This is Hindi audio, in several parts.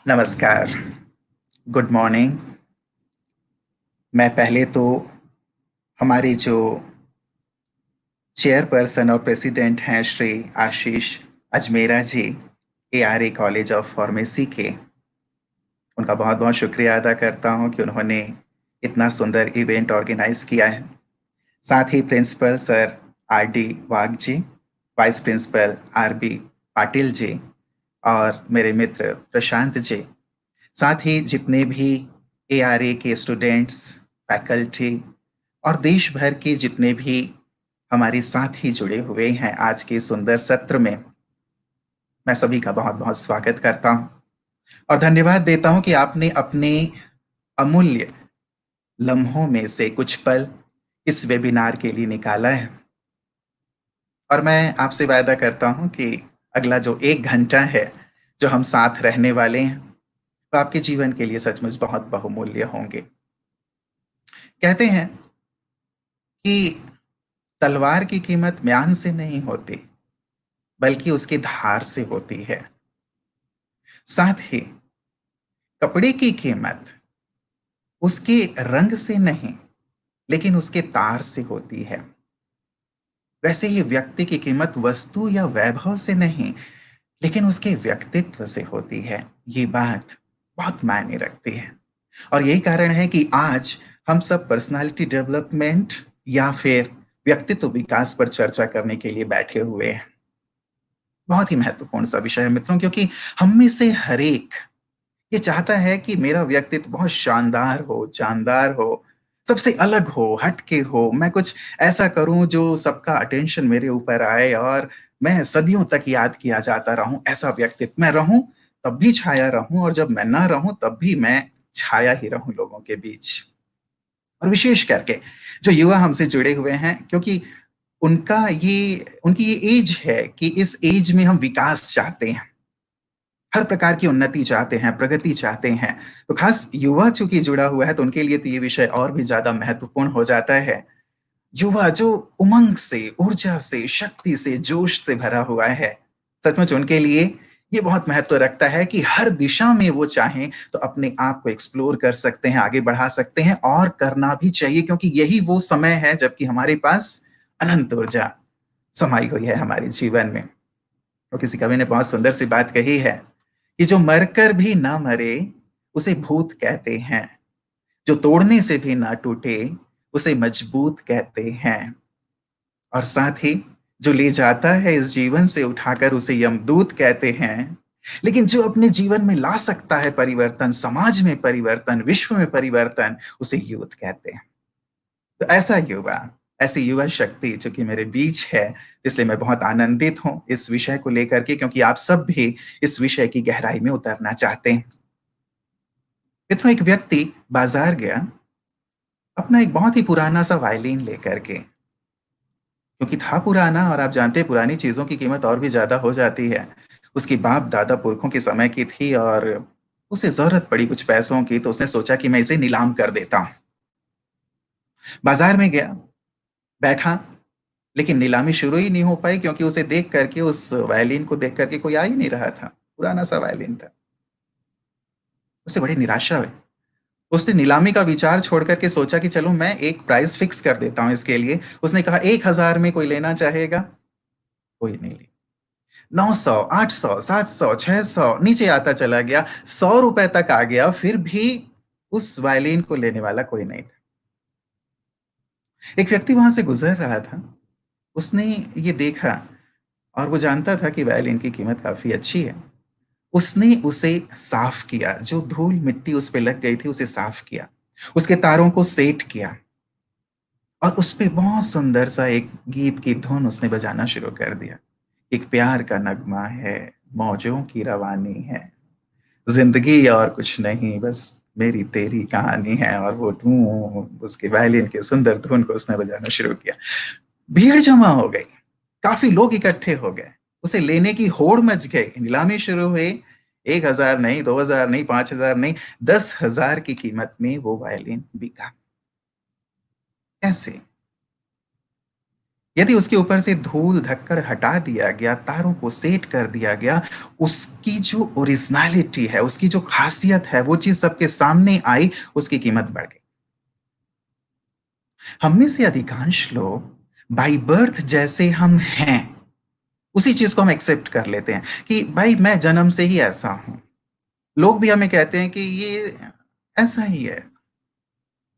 नमस्कार, गुड मॉर्निंग। मैं पहले तो हमारे जो चेयरपर्सन और प्रेसिडेंट हैं श्री आशीष अजमेरा जी, एआरए कॉलेज ऑफ फार्मेसी के, उनका बहुत बहुत शुक्रिया अदा करता हूं कि उन्होंने इतना सुंदर इवेंट ऑर्गेनाइज किया है। साथ ही principal sir R D Wagh ji, vice principal R B Patil ji और मेरे मित्र प्रशांत जी, साथ ही जितने भी एआरए के स्टूडेंट्स, फैकल्टी और देश भर के जितने भी हमारे साथी जुड़े हुए हैं आज के सुंदर सत्र में, मैं सभी का बहुत बहुत स्वागत करता हूं और धन्यवाद देता हूं कि आपने अपने अमूल्य लम्हों में से कुछ पल इस वेबिनार के लिए निकाला है। और मैं आपसे वायदा करता हूं कि अगला जो 1 घंटा है जो हम साथ रहने वाले हैं, वो आपके जीवन के लिए सचमुच बहुत बहुमूल्य होंगे। कहते हैं कि तलवार की कीमत म्यान से नहीं होती, बल्कि उसकी धार से होती है। साथ ही कपड़े की कीमत उसके रंग से नहीं, लेकिन उसके तार से होती है। वैसे ही व्यक्ति की कीमत वस्तु या वैभव से नहीं, लेकिन उसके व्यक्तित्व से होती है। ये बात बहुत मायने रखती है और यही कारण है कि आज हम सब पर्सनालिटी डेवलपमेंट या फिर व्यक्तित्व विकास पर चर्चा करने के लिए बैठे हुए हैं। बहुत ही महत्वपूर्ण सा विषय है मित्रों, क्योंकि हम में से हर एक ये चाहता है कि मेरा व्यक्तित्व बहुत शानदार हो, जानदार हो, सबसे अलग हो, हटके हो। मैं कुछ ऐसा करूं जो सबका अटेंशन मेरे ऊपर आए और मैं सदियों तक याद किया जाता रहूं। ऐसा व्यक्तित्व मैं रहूं तब भी छाया रहूं, और जब मैं ना रहूं तब भी मैं छाया ही रहूं लोगों के बीच। और विशेष करके जो युवा हमसे जुड़े हुए हैं, क्योंकि उनकी ये एज है कि इस एज में हम विकास चाहते हैं, हर प्रकार की उन्नति चाहते हैं, प्रगति चाहते हैं। तो खास युवा चूंकि जुड़ा हुआ है तो उनके लिए तो ये विषय और भी ज्यादा महत्वपूर्ण हो जाता है। युवा जो उमंग से, ऊर्जा से, शक्ति से, जोश से भरा हुआ है, सचमुच उनके लिए ये बहुत महत्व रखता है कि हर दिशा में वो चाहें तो अपने आप को एक्सप्लोर कर सकते हैं, आगे बढ़ा सकते हैं, और करना भी चाहिए, क्योंकि यही वो समय है जबकि हमारे पास अनंत ऊर्जा समाई हुई है हमारे जीवन में। तो किसी कवि ने बहुत सुंदर सी बात कही है कि जो मरकर भी ना मरे उसे भूत कहते हैं, जो तोड़ने से भी ना टूटे उसे मजबूत कहते हैं, और साथ ही जो ले जाता है इस जीवन से उठाकर उसे यमदूत कहते हैं। लेकिन जो अपने जीवन में ला सकता है परिवर्तन, समाज में परिवर्तन, विश्व में परिवर्तन, उसे यूथ कहते हैं। तो ऐसा युवा, ऐसी युवा शक्ति जो कि मेरे बीच है, इसलिए मैं बहुत आनंदित हूं इस विषय को लेकर के, क्योंकि आप सब भी इस विषय की गहराई में उतरना चाहते हैं। मित्रों, एक व्यक्ति बाजार गया अपना एक बहुत ही पुराना सा वायलिन लेकर के, क्योंकि था पुराना और आप जानते हैं पुरानी चीजों की कीमत और भी ज्यादा हो जाती है। उसकी बाप दादा पुरखों के समय की थी और उसे जरूरत पड़ी कुछ पैसों की, तो उसने सोचा कि मैं इसे नीलाम कर देता हूं। बाजार में गया, बैठा, लेकिन नीलामी शुरू ही नहीं हो पाई, क्योंकि उसे देख करके, उस वायलिन को देख करके कोई आ ही नहीं रहा था। पुराना सा वायलिन था। उसे बड़ी निराशा हुई। उसने नीलामी का विचार छोड़ करके सोचा कि चलो मैं एक प्राइस फिक्स कर देता हूं इसके लिए। उसने कहा 1,000 में कोई लेना चाहेगा? कोई नहीं ले। 900, 800, 700, 600 नीचे आता चला गया, 100 रुपए तक आ गया, फिर भी उस वायलिन को लेने वाला कोई नहीं था। एक व्यक्ति वहां से गुजर रहा था, उसने ये देखा और वो जानता था कि वायलिन की कीमत काफी अच्छी है। उसने उसे साफ किया, जो धूल मिट्टी उस पे लग गई थी उसे साफ किया, उसके तारों को सेट किया, और उस पे बहुत सुंदर सा एक गीत की धुन उसने बजाना शुरू कर दिया। एक प्यार का नगमा है, मौजों की रवानी है, जिंदगी और कुछ नहीं, बस मेरी तेरी कहानी है। और वो धूम, उसके वायलिन के सुंदर धुन को उसने बजाना शुरू किया। भीड़ जमा हो गई, काफी लोग इकट्ठे हो गए, उसे लेने की होड़ मच गई, नीलामी शुरू हुई। 1,000 नहीं, 2,000 नहीं, 5,000 नहीं, 10,000 की कीमत में वो वायलिन बिका। कैसे? यदि उसके ऊपर से धूल-धक्कड़ हटा दिया गया, तारों को सेट कर दिया गया, उसकी जो ओरिजिनैलिटी है, उसकी जो ख़ासियत है, वो चीज़ सबके सामने आई, उसकी कीमत बढ़ गई। हम में से अधिकांश लोग बाय बर्थ जैसे हम हैं, उसी चीज़ को हम एक्सेप्ट कर लेते हैं कि भाई मैं जन्म से ही ऐसा हूँ। लोग भी हमें कहते हैं कि ये ऐसा ही है।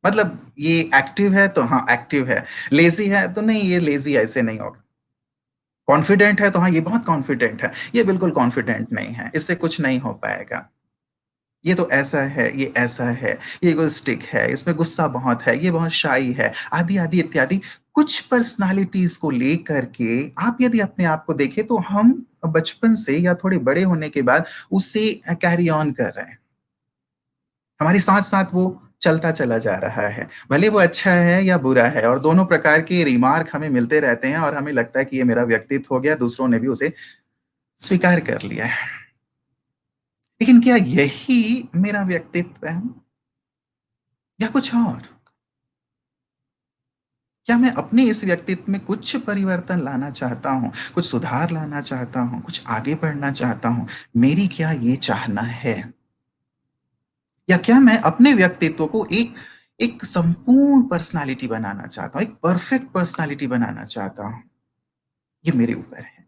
मतलब ये एक्टिव है तो हाँ, एक्टिव है। लेज़ी है तो नहीं ये लेज़ी ऐसे नहीं होगा। कॉन्फिडेंट है तो हाँ, ये बहुत कॉन्फिडेंट है। ये बिल्कुल कॉन्फिडेंट नहीं है, इससे कुछ नहीं हो पाएगा। ये तो ऐसा है, ये ऐसा है, ये इगोइस्टिक है, इसमें गुस्सा बहुत है, ये बहुत शाई है, आदि-आदि इत्यादि। कुछ पर्सनैलिटीज़ को लेकर के आप यदि अपने आप को देखें तो हम बचपन से या थोड़े बड़े होने के बाद उसे कैरी ऑन कर रहे हैं। हमारे साथ-साथ वो चलता चला जा रहा है। भले वो अच्छा है या बुरा है और दोनों प्रकार के रिमार्क हमें मिलते रहते हैं और हमें लगता है कि ये मेरा व्यक्तित्व हो गया, दूसरों ने भी उसे स्वीकार कर लिया है। लेकिन क्या यही मेरा व्यक्तित्व है या कुछ और? क्या मैं अपने इस व्यक्तित्व में कुछ परिवर्तन लाना चाहता हूँ, कुछ सुधार लाना चाहता हूँ, कुछ आगे बढ़ना चाहता हूँ? मेरी क्या ये चाहना है? या क्या मैं अपने व्यक्तित्व को एक एक संपूर्ण पर्सनैलिटी बनाना चाहता हूँ, एक परफेक्ट पर्सनैलिटी बनाना चाहता हूँ? ये मेरे ऊपर है।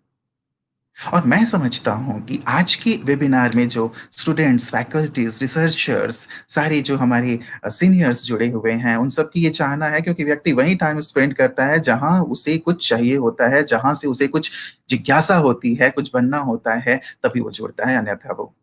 और मैं समझता हूँ कि आज के वेबिनार में जो स्टूडेंट्स, फैकल्टीज़, रिसर्चर्स, सारे जो हमारे सीनियर्स जुड़े हुए हैं, उन सब की ये चाहना है क्योंकि व्यक्ति वहीं टाइम स्पेंड करता है जहाँ उसे कुछ चाहिए होता है, जहाँ से उसे कुछ जिज्ञासा होती है, कुछ बनना होता है, तभी वो जुड़ता है, अन्यथा वो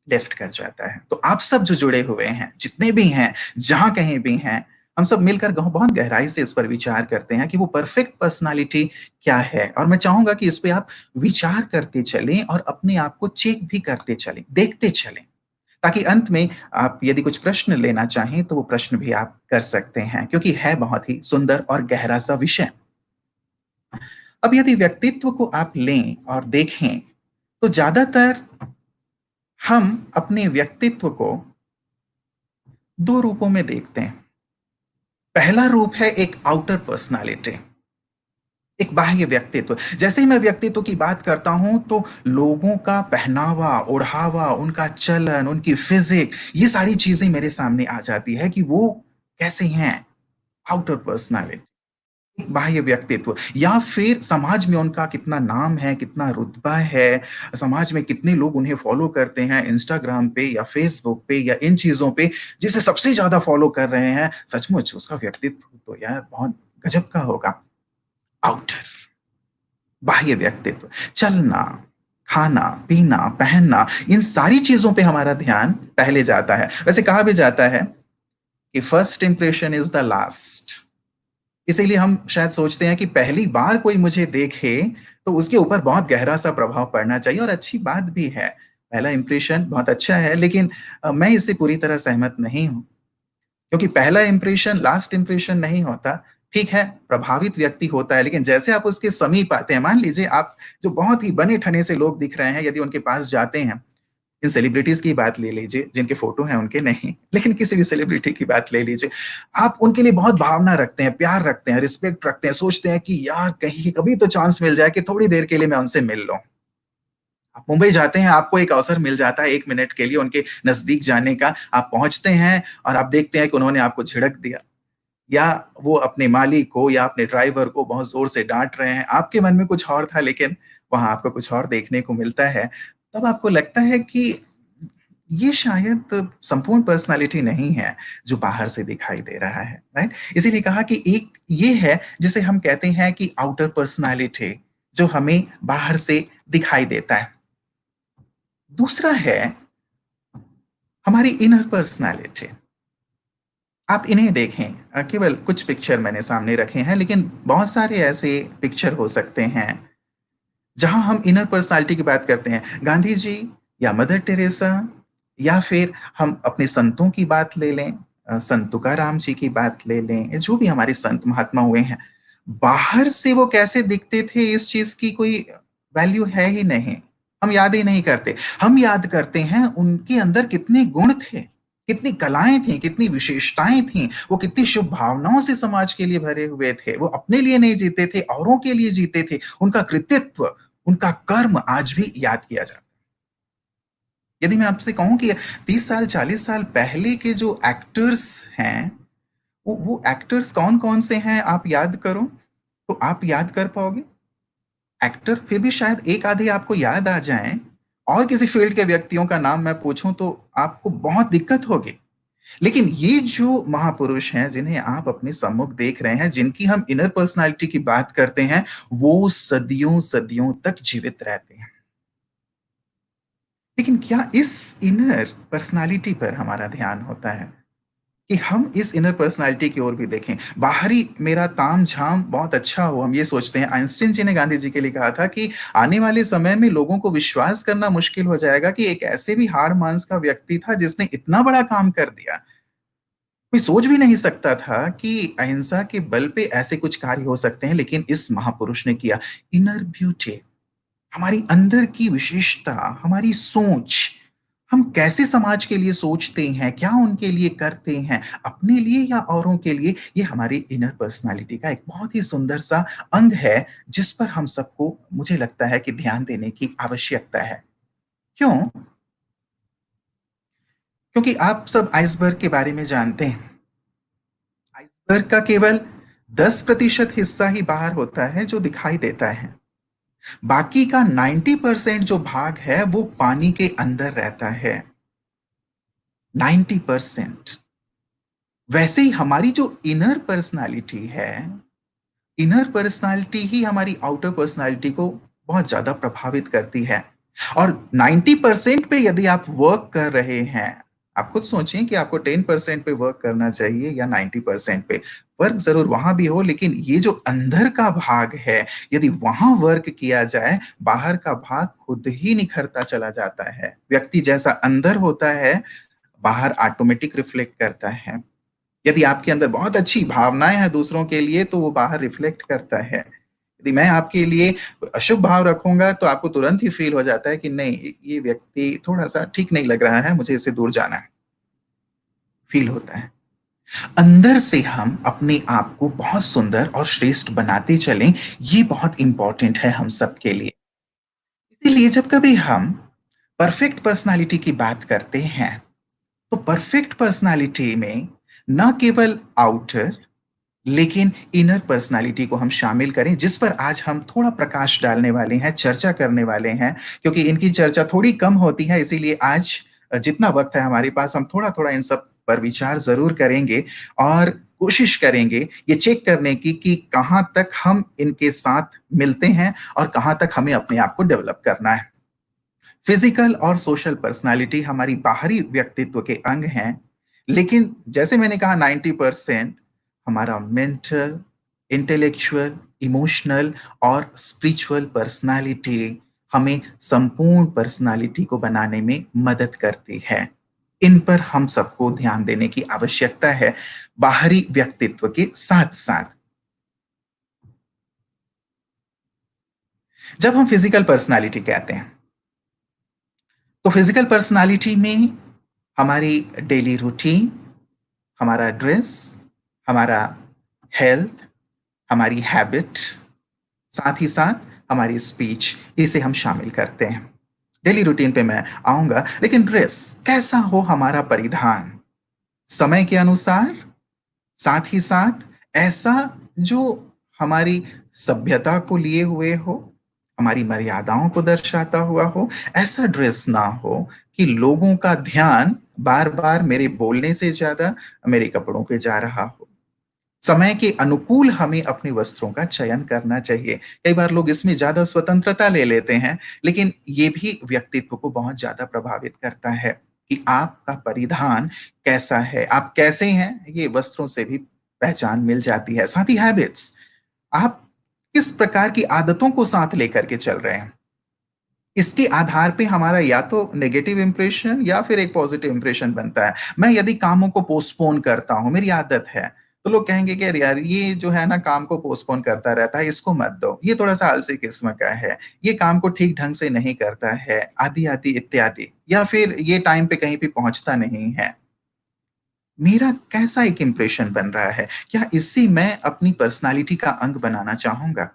लेफ्ट कर जाता है। तो आप सब जो जुड़े हुए हैं, जितने भी हैं, जहाँ कहीं भी हैं, हम सब मिलकर बहुत गहराई से इस पर विचार करते हैं कि वो परफेक्ट पर्सनैलिटी क्या है? और मैं चाहूँगा कि इस पे आप विचार करते चलें और अपने आप को चेक भी करते चलें, देखते चलें, ताकि अंत में आप यदि कुछ प्रश्न लेना चाहें, तो वो प्रश्न भी आप कर सकते हैं, क्योंकि है बहुत ही सुंदर और गहरा-सा विषय। अब यदि व्यक्तित्व को आप लें और देखें, तो ज़्यादातर हम अपने व्यक्तित्व को 2 रूपों में देखते हैं। पहला रूप है एक आउटर पर्सनैलिटी, एक बाह्य व्यक्तित्व। जैसे ही मैं व्यक्तित्व की बात करता हूं तो लोगों का पहनावा, ओढ़ावा, उनका चलन, उनकी फिजिक, ये सारी चीजें मेरे सामने आ जाती है कि वो कैसे हैं। आउटर पर्सनैलिटी, एक बाह्य व्यक्तित्व, या फिर समाज में उनका कितना नाम है, कितना रुतबा है, समाज में कितने लोग उन्हें फॉलो करते हैं इंस्टाग्राम पे या फेसबुक पे या इन चीजों पे, जिसे सबसे ज्यादा फॉलो कर रहे हैं, सचमुच उसका व्यक्तित्व तो यार बहुत गजब का होगा। आउटर, बाह्य व्यक्तित्व, चलना, खाना, पीना, पहनना, इन सारी चीजों पे हमारा ध्यान पहले जाता है। वैसे कहा भी जाता है कि first impression is the last. इसीलिए हम शायद सोचते हैं कि पहली बार कोई मुझे देखे तो उसके ऊपर बहुत गहरा सा प्रभाव पड़ना चाहिए, और अच्छी बात भी है। पहला इंप्रेशन बहुत अच्छा है, लेकिन मैं इससे पूरी तरह सहमत नहीं हूँ। क्योंकि पहला इंप्रेशन लास्ट इंप्रेशन नहीं होता। ठीक है, प्रभावित व्यक्ति होता है, लेकिन जैसे आप उसके समीप आते हैं, मान लीजिए आप जो बहुत ही बने-ठने से लोग दिख रहे हैं, यदि उनके पास जाते हैं, इन सेलिब्रिटीज़ की बात ले लीजिए, जिनके फ़ोटो हैं उनके नहीं, लेकिन किसी भी सेलिब्रिटी की बात ले लीजिए। आप उनके लिए बहुत भावना रखते हैं, प्यार रखते हैं, रिस्पेक्ट रखते हैं, सोचते हैं कि यार कहीं कभी तो चांस मिल जाए कि थोड़ी देर के लिए मैं उनसे मिल लूँ। आप मुंबई जाते हैं, आपको एक अवसर मिल जाता है 1 मिनट के लिए उनके नज़दीक जाने का। आप पहुँचते हैं और आप देखते हैं कि उन्होंने आपको झिड़क दिया, या वो अपने मालिक को या अपने ड्राइवर को बहुत ज़ोर से डाँट रहे हैं। आपके मन में कुछ और था, लेकिन वहाँ आपको कुछ और देखने को मिलता है। तब आपको लगता है कि ये शायद संपूर्ण पर्सनैलिटी नहीं है, जो बाहर से दिखाई दे रहा है, राइट? इसीलिए कहा कि एक ये है जिसे हम कहते हैं कि आउटर पर्सनैलिटी, जो हमें बाहर से दिखाई देता है। दूसरा है हमारी इनर पर्सनैलिटी। आप इन्हें देखें, केवल कुछ पिक्चर मैंने सामने रखे हैं, लेकिन बहुत सारे ऐसे पिक्चर हो सकते हैं जहां हम इनर पर्सनालिटी की बात करते हैं। गांधी जी या मदर टेरेसा, या फिर हम अपने संतों की बात ले लें, संत तुकाराम जी की बात ले लें, जो भी हमारे संत महात्मा हुए हैं, बाहर से वो कैसे दिखते थे इस चीज की कोई वैल्यू है ही नहीं। हम याद ही नहीं करते। हम याद करते हैं उनके अंदर कितने गुण थे, कितनी कलाएँ थीं, कितनी विशेषताएँ थीं, वो कितनी शुभ भावनाओं से समाज के लिए भरे हुए थे। वो अपने लिए नहीं जीते थे, औरों के लिए जीते थे। उनका कृतित्व, उनका कर्म आज भी याद किया जाता है। यदि मैं आपसे कहूँ कि 30 साल, 40 साल पहले के जो एक्टर्स हैं, वो एक्टर्स कौन-कौन से हैं आप याद करो, तो आप याद कर पाओगे? एक्टर फिर भी शायद एक आधे आपको याद आ जाएँ, और किसी फ़ील्ड के व्यक्तियों का नाम मैं पूछूँ तो आपको बहुत दिक्कत होगी। लेकिन ये जो महापुरुष हैं, जिन्हें आप अपने सम्मुख देख रहे हैं, जिनकी हम इनर पर्सनैलिटी की बात करते हैं, वो सदियों-सदियों तक जीवित रहते हैं। लेकिन क्या इस इनर पर्सनैलिटी पर हमारा ध्यान होता है? कि हम इस इनर पर्सनैलिटी की ओर भी देखें। बाहरी मेरा ताम-झाम बहुत अच्छा हो, हम ये सोचते हैं। आइंस्टीन जी ने गांधी जी के लिए कहा था कि आने वाले समय में लोगों को विश्वास करना मुश्किल हो जाएगा कि एक ऐसे भी हाड़-माँस का व्यक्ति था जिसने इतना बड़ा काम कर दिया। कोई सोच भी नहीं सकता था कि अहिंसा के बल पे ऐसे कुछ कार्य हो सकते हैं, लेकिन इस महापुरुष ने किया। इनर ब्यूटी, हमारी अंदर की विशेषता, हमारी सोच, हम कैसे समाज के लिए सोचते हैं, क्या उनके लिए करते हैं, अपने लिए या औरों के लिए, ये हमारी इनर पर्सनैलिटी का एक बहुत ही सुंदर-सा अंग है, जिस पर हम सबको मुझे लगता है कि ध्यान देने की आवश्यकता है। क्यों? क्योंकि आप सब आइसबर्ग के बारे में जानते हैं। आइसबर्ग का केवल 10% हिस्सा ही बाहर होता है जो दिखाई देता है। बाकी का 90% जो भाग है वो पानी के अंदर रहता है। 90%। वैसे ही हमारी जो इनर पर्सनालिटी है, इनर पर्सनालिटी ही हमारी आउटर पर्सनालिटी को बहुत ज्यादा प्रभावित करती है। और 90% पे यदि आप वर्क कर रहे हैं, आप खुद सोचें कि आपको 10% पे वर्क करना चाहिए या 90% पे। वर्क जरूर वहां भी हो, लेकिन ये जो अंदर का भाग है, यदि वहां वर्क किया जाए, बाहर का भाग खुद ही निखरता चला जाता है। व्यक्ति जैसा अंदर होता है, बाहर ऑटोमेटिक रिफ्लेक्ट करता है। यदि आपके अंदर बहुत अच्छी भावनाएं हैं दूसरों के लिए, तो वो बाहर रिफ्लेक्ट करता है। यदि मैं आपके लिए अशुभ भाव रखूंगा, तो आपको तुरंत ही फील हो जाता है कि नहीं, ये व्यक्ति थोड़ा सा ठीक नहीं लग रहा है, मुझे इससे दूर जाना है। फील होता है। अंदर से हम अपने आप को बहुत सुंदर और श्रेष्ठ बनाते चलें, ये बहुत इंपॉर्टेंट है हम सबके लिए। इसीलिए जब कभी हम परफेक्ट पर्सनालिटी की बात करते हैं, तो परफेक्ट पर्सनालिटी में न केवल आउटर, लेकिन इनर पर्सनालिटी को हम शामिल करें, जिस पर आज हम थोड़ा प्रकाश डालने वाले हैं, चर्चा करने वाले हैं। क्योंकि इनकी चर्चा थोड़ी कम होती है, इसीलिए आज जितना वक्त है हमारे पास, हम थोड़ा-थोड़ा इन सब पर विचार ज़रूर करेंगे और कोशिश करेंगे ये चेक करने की कि कहाँ तक हम इनके साथ मिलते हैं और कहाँ तक हमें अपने आप को डेवलप करना है। फिजिकल और सोशल पर्सनालिटी हमारी बाहरी व्यक्तित्व के अंग हैं, लेकिन जैसे मैंने कहा 90% हमारा मेंटल, इंटेलेक्चुअल, इमोशनल और स्पिरिचुअल पर्सनालिटी हमें संपूर्ण पर्सनालिटी को बनाने में मदद करती है। इन पर हम सबको ध्यान देने की आवश्यकता है, बाहरी व्यक्तित्व के साथ-साथ। जब हम फिजिकल पर्सनालिटी कहते हैं, तो फिजिकल पर्सनालिटी में हमारी डेली रूटीन, हमारा ड्रेस, हमारा हेल्थ, हमारी हैबिट, साथ ही साथ हमारी स्पीच, इसे हम शामिल करते हैं। डेली रूटीन पे मैं आऊंगा, लेकिन ड्रेस कैसा हो, हमारा परिधान समय के अनुसार, साथ ही साथ ऐसा जो हमारी सभ्यता को लिए हुए हो, हमारी मर्यादाओं को दर्शाता हुआ हो। ऐसा ड्रेस ना हो कि लोगों का ध्यान बार-बार मेरे बोलने से ज्यादा मेरे कपड़ों पे जा रहा हो। समय के अनुकूल हमें अपने वस्त्रों का चयन करना चाहिए। कई बार लोग इसमें ज़्यादा स्वतंत्रता ले लेते हैं, लेकिन ये भी व्यक्तित्व को बहुत ज़्यादा प्रभावित करता है कि आपका परिधान कैसा है, आप कैसे हैं, ये वस्त्रों से भी पहचान मिल जाती है। साथ ही हैबिट्स, आप किस प्रकार की आदतों को साथ लेकर के चल रहे हैं, इसके आधार पे हमारा या तो नेगेटिव इंप्रेशन या फिर एक पॉजिटिव इंप्रेशन बनता है। मैं यदि कामों को पोस्टपोन करता हूँ, मेरी आदत है, तो लोग कहेंगे कि अरे यार, ये जो है ना काम को पोस्टपोन करता रहता है, इसको मत दो, ये थोड़ा सा आलसी किस्म का है, ये काम को ठीक ढंग से नहीं करता है, आदि आदि इत्यादि, या फिर ये टाइम पे कहीं भी पहुंचता नहीं है। मेरा कैसा एक इंप्रेशन बन रहा है? क्या इससे मैं अपनी पर्सनैलिटी का अंग बनाना चाहूँगा?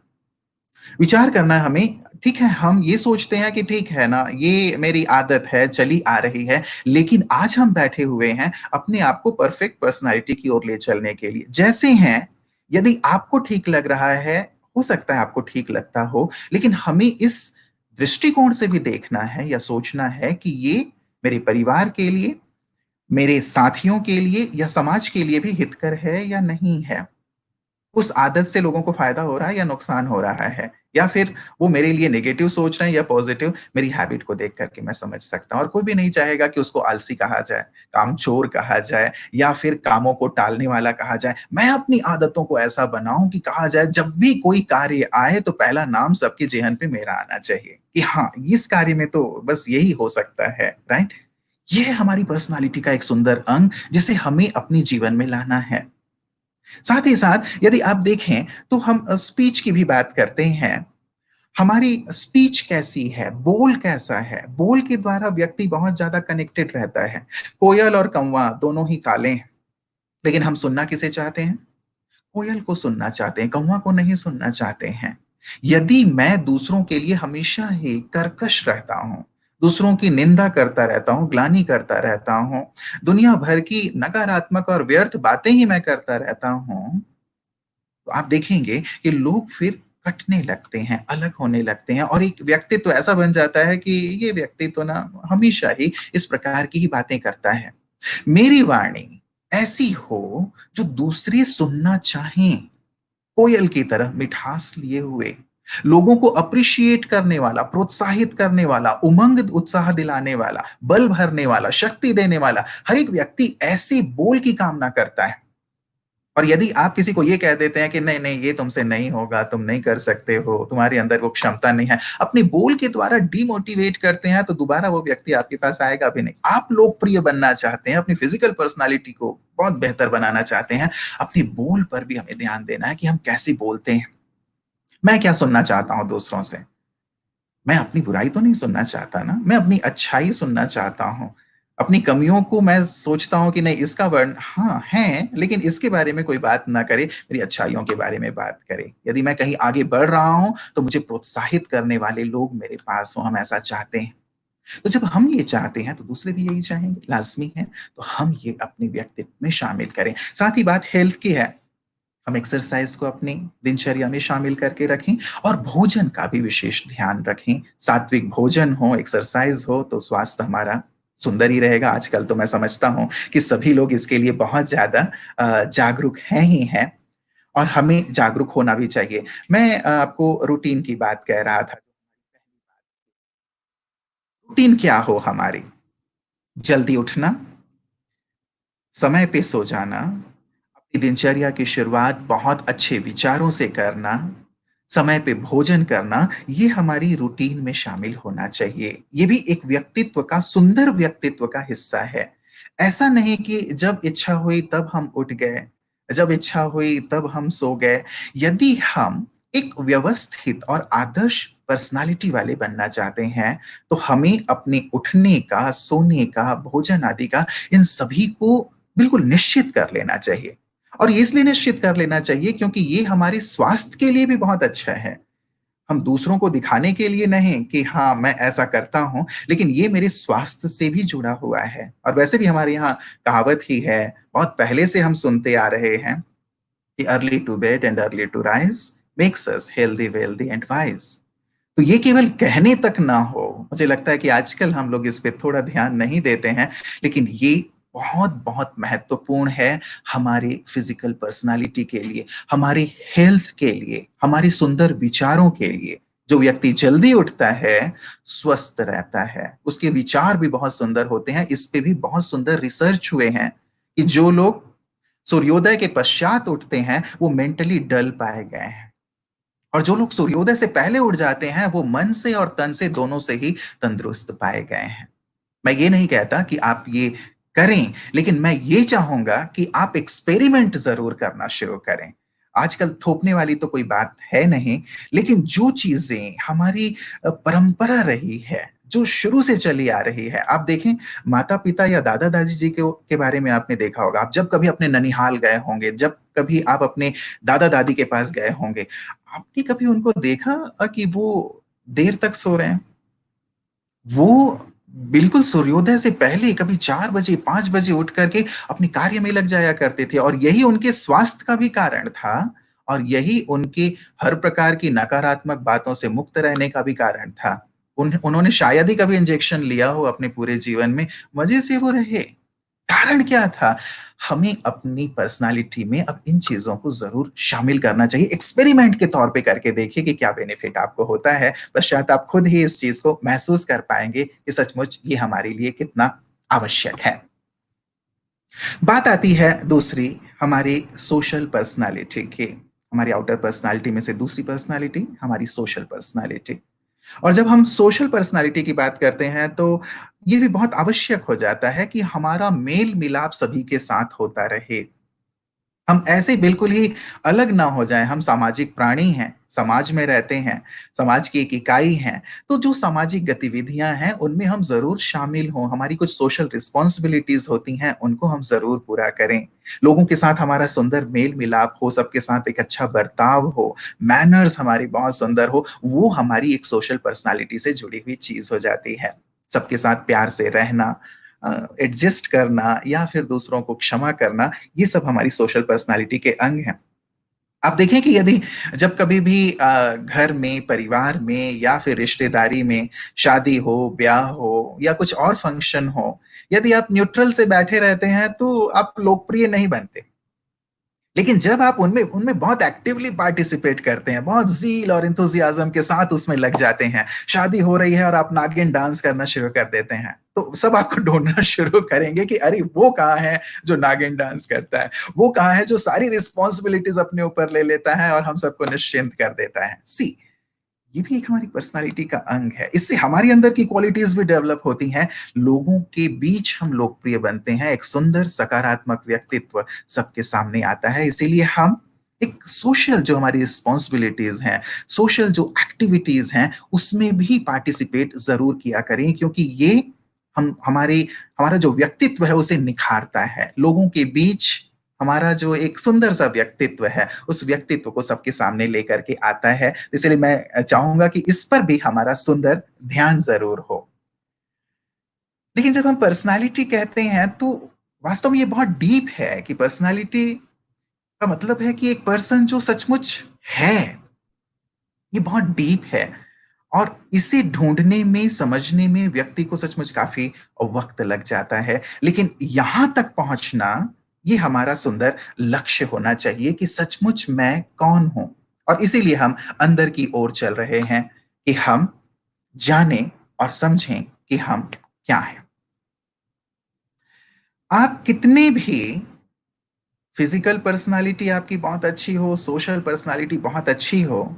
विचार करना है हमें। ठीक है, हम ये सोचते हैं कि ठीक है ना, ये मेरी आदत है, चली आ रही है, लेकिन आज हम बैठे हुए हैं अपने आप को परफेक्ट पर्सनैलिटी की ओर ले चलने के लिए। जैसे हैं, यदि आपको ठीक लग रहा है, हो सकता है आपको ठीक लगता हो, लेकिन हमें इस दृष्टिकोण से भी देखना है या सोचना है कि ये मेरे परिवार के लिए, मेरे साथियों के लिए या समाज के लिए भी हितकर है या नहीं है। उस आदत से लोगों को फ़ायदा हो रहा है या नुकसान हो रहा है? या फिर वो मेरे लिए नेगेटिव सोच रहे हैं या पॉज़िटिव, मेरी हैबिट को देख कर के मैं समझ सकता हूँ। और कोई भी नहीं चाहेगा कि उसको आलसी कहा जाए, कामचोर कहा जाए या फिर कामों को टालने वाला कहा जाए। मैं अपनी आदतों को ऐसा बनाऊँ कि कहा जाए जब भी कोई कार्य आए तो पहला नाम सबके ज़ेहन पे मेरा आना चाहिए कि हाँ, इस कार्य में तो बस यही हो सकता है, राइट? ये है हमारी पर्सनैलिटी का एक सुंदर अंग जिसे हमें अपने जीवन में लाना है। साथ ही साथ यदि आप देखें तो हम स्पीच की भी बात करते हैं। हमारी स्पीच कैसी है? बोल कैसा है? बोल के द्वारा व्यक्ति बहुत ज़्यादा कनेक्टेड रहता है। कोयल और कौवा दोनों ही काले हैं, लेकिन हम सुनना किसे चाहते हैं? कोयल को सुनना चाहते हैं, कौवा को नहीं सुनना चाहते हैं। यदि मैं दूसरों के लिए हमेशा ही कर्कश रहता हूँ, दूसरों की निंदा करता रहता हूँ, ग्लानि करता रहता हूँ, दुनिया भर की नकारात्मक और व्यर्थ बातें ही मैं करता रहता हूँ, तो आप देखेंगे कि लोग फिर कटने लगते हैं, अलग होने लगते हैं और एक व्यक्तित्व ऐसा बन जाता है कि ये व्यक्ति तो ना हमेशा ही इस प्रकार की ही बातें करता है। मेरी वाणी ऐसी हो जो दूसरे सुनना चाहें, कोयल की तरह मिठास लिए हुए, लोगों को अप्रिशिएट करने वाला, प्रोत्साहित करने वाला, उमंग उत्साह दिलाने वाला, बल भरने वाला, शक्ति देने वाला, हर एक व्यक्ति ऐसे बोल की कामना करता है। और यदि आप किसी को ये कह देते हैं कि नहीं, नहीं ये तुमसे नहीं होगा, तुम नहीं कर सकते हो, तुम्हारे अंदर वो क्षमता नहीं है, अपने बोल के द्वारा डिमोटिवेट करते हैं, तो दोबारा वो व्यक्ति आपके पास आएगा भी नहीं। आप लोकप्रिय बनना चाहते हैं, अपनी फिजिकल पर्सनैलिटी को बहुत बेहतर बनाना चाहते हैं, अपने बोल पर भी हमें ध्यान देना है कि हम कैसे बोलते हैं। मैं क्या सुनना चाहता हूँ दूसरों से? मैं अपनी बुराई तो नहीं सुनना चाहता ना, मैं अपनी अच्छाई सुनना चाहता हूँ। अपनी कमियों को मैं सोचता हूँ कि नहीं इसका वर्ण हाँ, हैं, लेकिन इसके बारे में कोई बात ना करे, मेरी अच्छाइयों के बारे में बात करे। यदि मैं कहीं आगे बढ़ रहा हूँ, तो मुझे प्रोत्साहित करने वाले लोग मेरे पास हों, हम ऐसा चाहते हैं। तो जब हम ये चाहते हैं, तो दूसरे भी यही चाहेंगे, लाज़मी है। तो हम ये अपने व्यक्तित्व में शामिल करें। साथ ही बात हेल्थ की है। हम एक्सरसाइज को अपनी दिनचर्या में शामिल करके रखें और भोजन का भी विशेष ध्यान रखें। सात्विक भोजन हो, एक्सरसाइज हो तो स्वास्थ्य हमारा सुंदर ही रहेगा। आजकल तो मैं समझता हूँ कि सभी लोग इसके लिए बहुत ज़्यादा जागरूक हैं ही हैं और हमें जागरूक होना भी चाहिए। मैं आपको रूटीन की बात कह रहा था। रूटीन क्या हो हमारी? जल्दी उठना, समय पे सो जाना, अपनी दिनचर्या की शुरुआत बहुत अच्छे विचारों से करना, समय पे भोजन करना, ये हमारी रूटीन में शामिल होना चाहिए। ये भी एक व्यक्तित्व का सुंदर व्यक्तित्व का हिस्सा है। ऐसा नहीं कि जब इच्छा हुई तब हम उठ गए, जब इच्छा हुई तब हम सो गए। यदि हम एक व्यवस्थित और आदर्श पर्सनालिटी वाले बनना चाहते हैं, तो हमें अपने उठने का, सोने का, भोजन आदि का इन सभी को बिल्कुल निश्चित कर लेना चाहिए। और ये इसलिए निश्चित कर लेना चाहिए क्योंकि ये हमारे स्वास्थ्य के लिए भी बहुत अच्छा है। हम दूसरों को दिखाने के लिए नहीं कि हाँ, मैं ऐसा करता हूँ, लेकिन ये मेरे स्वास्थ्य से भी जुड़ा हुआ है। और वैसे भी हमारे यहाँ कहावत ही है, बहुत पहले से हम सुनते आ रहे हैं कि early to bed and early to rise makes us healthy, wealthy and wise. तो ये केवल कहने तक ना हो, मुझे लगता है कि आजकल हम लोग इस पे थोड़ा ध्यान नहीं देते हैं, लेकिन ये बहुत-बहुत महत्वपूर्ण है हमारे फिज़िकल पर्सनैलिटी के लिए, हमारे हेल्थ के लिए, हमारे सुंदर विचारों के लिए। जो व्यक्ति जल्दी उठता है, स्वस्थ रहता है, उसके विचार भी बहुत सुंदर होते हैं। इस पे भी बहुत सुंदर रिसर्च हुए हैं कि जो लोग सूर्योदय के पश्चात उठते हैं, वो मेंटली डल पाए गए हैं। और जो लोग सूर्योदय से पहले उठ जाते हैं, वो मन से और तन से दोनों से ही तंदुरुस्त पाए गए हैं। मैं ये नहीं कहता कि आप ये करें, लेकिन मैं ये चाहूँगा कि आप एक्सपेरिमेंट ज़रूर करना शुरू करें। आजकल थोपने वाली तो कोई बात है नहीं, लेकिन जो चीज़ें हमारी परंपरा रही है, जो शुरू से चली आ रही है। आप देखें, माता-पिता या दादा-दादी जी के बारे में आपने देखा होगा। आप जब कभी अपने ननिहाल गए होंगे, जब कभी आप अपने दादा-दादी के पास गए होंगे, आपने कभी उनको देखा कि वो देर तक सो रहे हैं? वो बिल्कुल सूर्योदय से पहले कभी 4 बजे, 5 बजे उठ कर के अपने कार्य में लग जाया करते थे और यही उनके स्वास्थ्य का भी कारण था और यही उनके हर प्रकार की नकारात्मक बातों से मुक्त रहने का भी कारण था। उन्होंने शायद ही कभी इंजेक्शन लिया हो अपने पूरे जीवन में, मज़े से वो रहे। कारण क्या था? हमें अपनी पर्सनैलिटी में अब इन चीज़ों को ज़रूर शामिल करना चाहिए। एक्सपेरिमेंट के तौर पे करके देखिए कि क्या बेनिफिट आपको होता है। पश्चात आप खुद ही इस चीज़ को महसूस कर पाएँगे कि सचमुच ये हमारे लिए कितना आवश्यक है। बात आती है दूसरी हमारी सोशल पर्सनैलिटी की। हमारी आउटर पर्सनैलिटी में से दूसरी पर्सनैलिटी हमारी सोशल पर्सनैलिटी। और जब हम सोशल पर्सनैलिटी की बात करते हैं तो ये भी बहुत आवश्यक हो जाता है कि हमारा मेल-मिलाप सभी के साथ होता रहे। हम ऐसे बिल्कुल ही अलग ना हो जाएँ, हम सामाजिक प्राणी हैं, समाज में रहते हैं, समाज की एक इकाई हैं, तो जो सामाजिक गतिविधियाँ हैं, उनमें हम ज़रूर शामिल हों, हमारी कुछ सोशल रिस्पॉन्सिबिलिटीज़ होती हैं, उनको हम ज़रूर पूरा करें। लोगों के साथ हमारा सुंदर मेल-मिलाप हो, सबके साथ एक अच्छा बर्ताव हो, मैनर्स हमारी बहुत सुंदर हो, वो हमारी एक सोशल पर्सनैलिटी से जुड़ी हुई चीज़ हो जाती है। सबके साथ प्यार से रहना, एडजस्ट करना या फिर दूसरों को क्षमा करना, ये सब हमारी सोशल पर्सनैलिटी के अंग हैं। आप देखें कि यदि जब कभी भी घर में, परिवार में या फिर रिश्तेदारी में शादी हो, ब्याह हो या कुछ और फंक्शन हो, यदि आप न्यूट्रल से बैठे रहते हैं, तो आप लोकप्रिय नहीं बनते। लेकिन जब आप उनमें उनमें बहुत एक्टिवली पार्टिसिपेट करते हैं, बहुत ज़ील और एंथुसियाज़्म के साथ उसमें लग जाते हैं, शादी हो रही है और आप नागिन डांस करना शुरू कर देते हैं, तो सब आपको ढूँढना शुरू करेंगे कि अरे! वो कहाँ है जो नागिन डांस करता है? वो कहाँ है जो सारी रिस्पॉन्सिबिलिटीज़ अपने ऊपर ले लेता है और हम सबको निश्चिंत कर देता है? सी ये भी एक हमारी पर्सनैलिटी का अंग है। इससे हमारी अंदर की क्वालिटीज़ भी डेवलप होती हैं। लोगों के बीच हम लोकप्रिय बनते हैं। एक सुंदर सकारात्मक व्यक्तित्व सबके सामने आता है। इसीलिए हम एक सोशल जो हमारी रिस्पॉन्सिबिलिटीज़ हैं, सोशल जो एक्टिविटीज़ हैं, उसमें भी पार्टिसिपेट ज़रूर किया करें क्योंकि ये हमारा जो व्यक्तित्व है उसे निखारता है। लोगों के बीच हमारा जो एक सुंदर सा व्यक्तित्व है, उस व्यक्तित्व को सबके सामने लेकर के आता है। इसलिए मैं चाहूँगा कि इस पर भी हमारा सुंदर ध्यान ज़रूर हो। लेकिन जब हम पर्सनैलिटी कहते हैं तो वास्तव में ये बहुत डीप है कि पर्सनैलिटी का मतलब है कि एक पर्सन जो सचमुच है, ये बहुत डीप है और इसे ढूँढने में, समझने में व्यक्ति को सचमुच काफ़ी वक़्त लग जाता है। लेकिन यहाँ तक पहुँचना, ये हमारा सुंदर लक्ष्य होना चाहिए कि सचमुच मैं कौन हूँ? और इसीलिए हम अंदर की ओर चल रहे हैं कि हम जानें और समझें कि हम क्या हैं। आप कितने भी फिज़िकल पर्सनैलिटी आपकी बहुत अच्छी हो, सोशल पर्सनैलिटी बहुत अच्छी हो,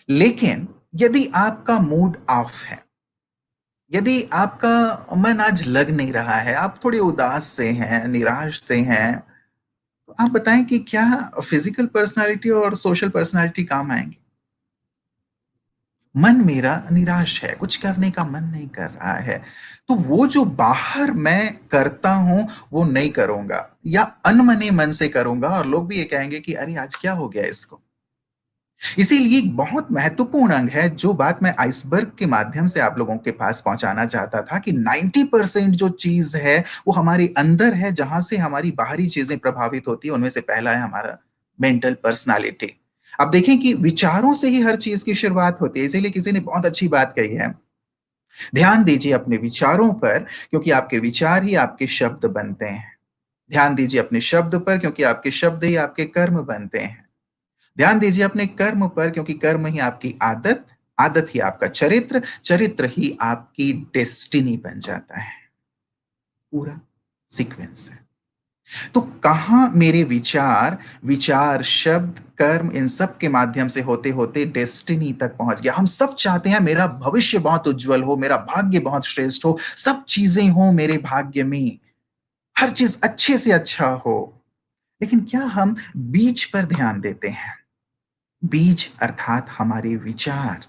लेकिन यदि आपका मूड ऑफ है, यदि आपका मन आज लग नहीं रहा है, आप थोड़े उदास से हैं, निराश से हैं, तो आप बताएँ कि क्या फिज़िकल पर्सनैलिटी और सोशल पर्सनैलिटी काम आएँगी? मन मेरा निराश है, कुछ करने का मन नहीं कर रहा है, तो वो जो बाहर मैं करता हूँ, वो नहीं करूँगा या अनमने मन से करूँगा और लोग भी ये कहेंगे कि अरे! आज क्या हो गया इसको? इसीलिए एक बहुत महत्वपूर्ण अंग है, जो बात मैं आइसबर्ग के माध्यम से आप लोगों के पास पहुँचाना चाहता था कि 90% जो चीज़ है, वो हमारे अंदर है, जहाँ से हमारी बाहरी चीज़ें प्रभावित होती हैं, उनमें से पहला है हमारा मेंटल पर्सनैलिटी। आप देखें कि विचारों से ही हर चीज़ की शुरुआत होती है, इसीलिए किसी ने बहुत अच्छी बात कही है, ध्यान दीजिए अपने विचारों पर, क्योंकि आपके विचार ही आपके शब्द बनते हैं। ध्यान दीजिए अपने शब्द पर, क्योंकि आपके शब्द ही आपके कर्म बनते हैं। ध्यान दीजिए अपने कर्म पर क्योंकि कर्म ही आपकी आदत, आदत ही आपका चरित्र, चरित्र ही आपकी डेस्टिनी बन जाता है। पूरा सीक्वेंस है। तो कहाँ मेरे विचार, विचार, शब्द, कर्म इन सब के माध्यम से होते-होते डेस्टिनी तक पहुँच गया। हम सब चाहते हैं मेरा भविष्य बहुत उज्जवल हो, मेरा भाग्य बहुत श्रेष्ठ हो, सब चीज़ें हों मेरे भाग्य में, हर चीज़ अच्छे से अच्छा हो। लेकिन क्या हम बीज पर ध्यान देते हैं? बीज अर्थात हमारे विचार।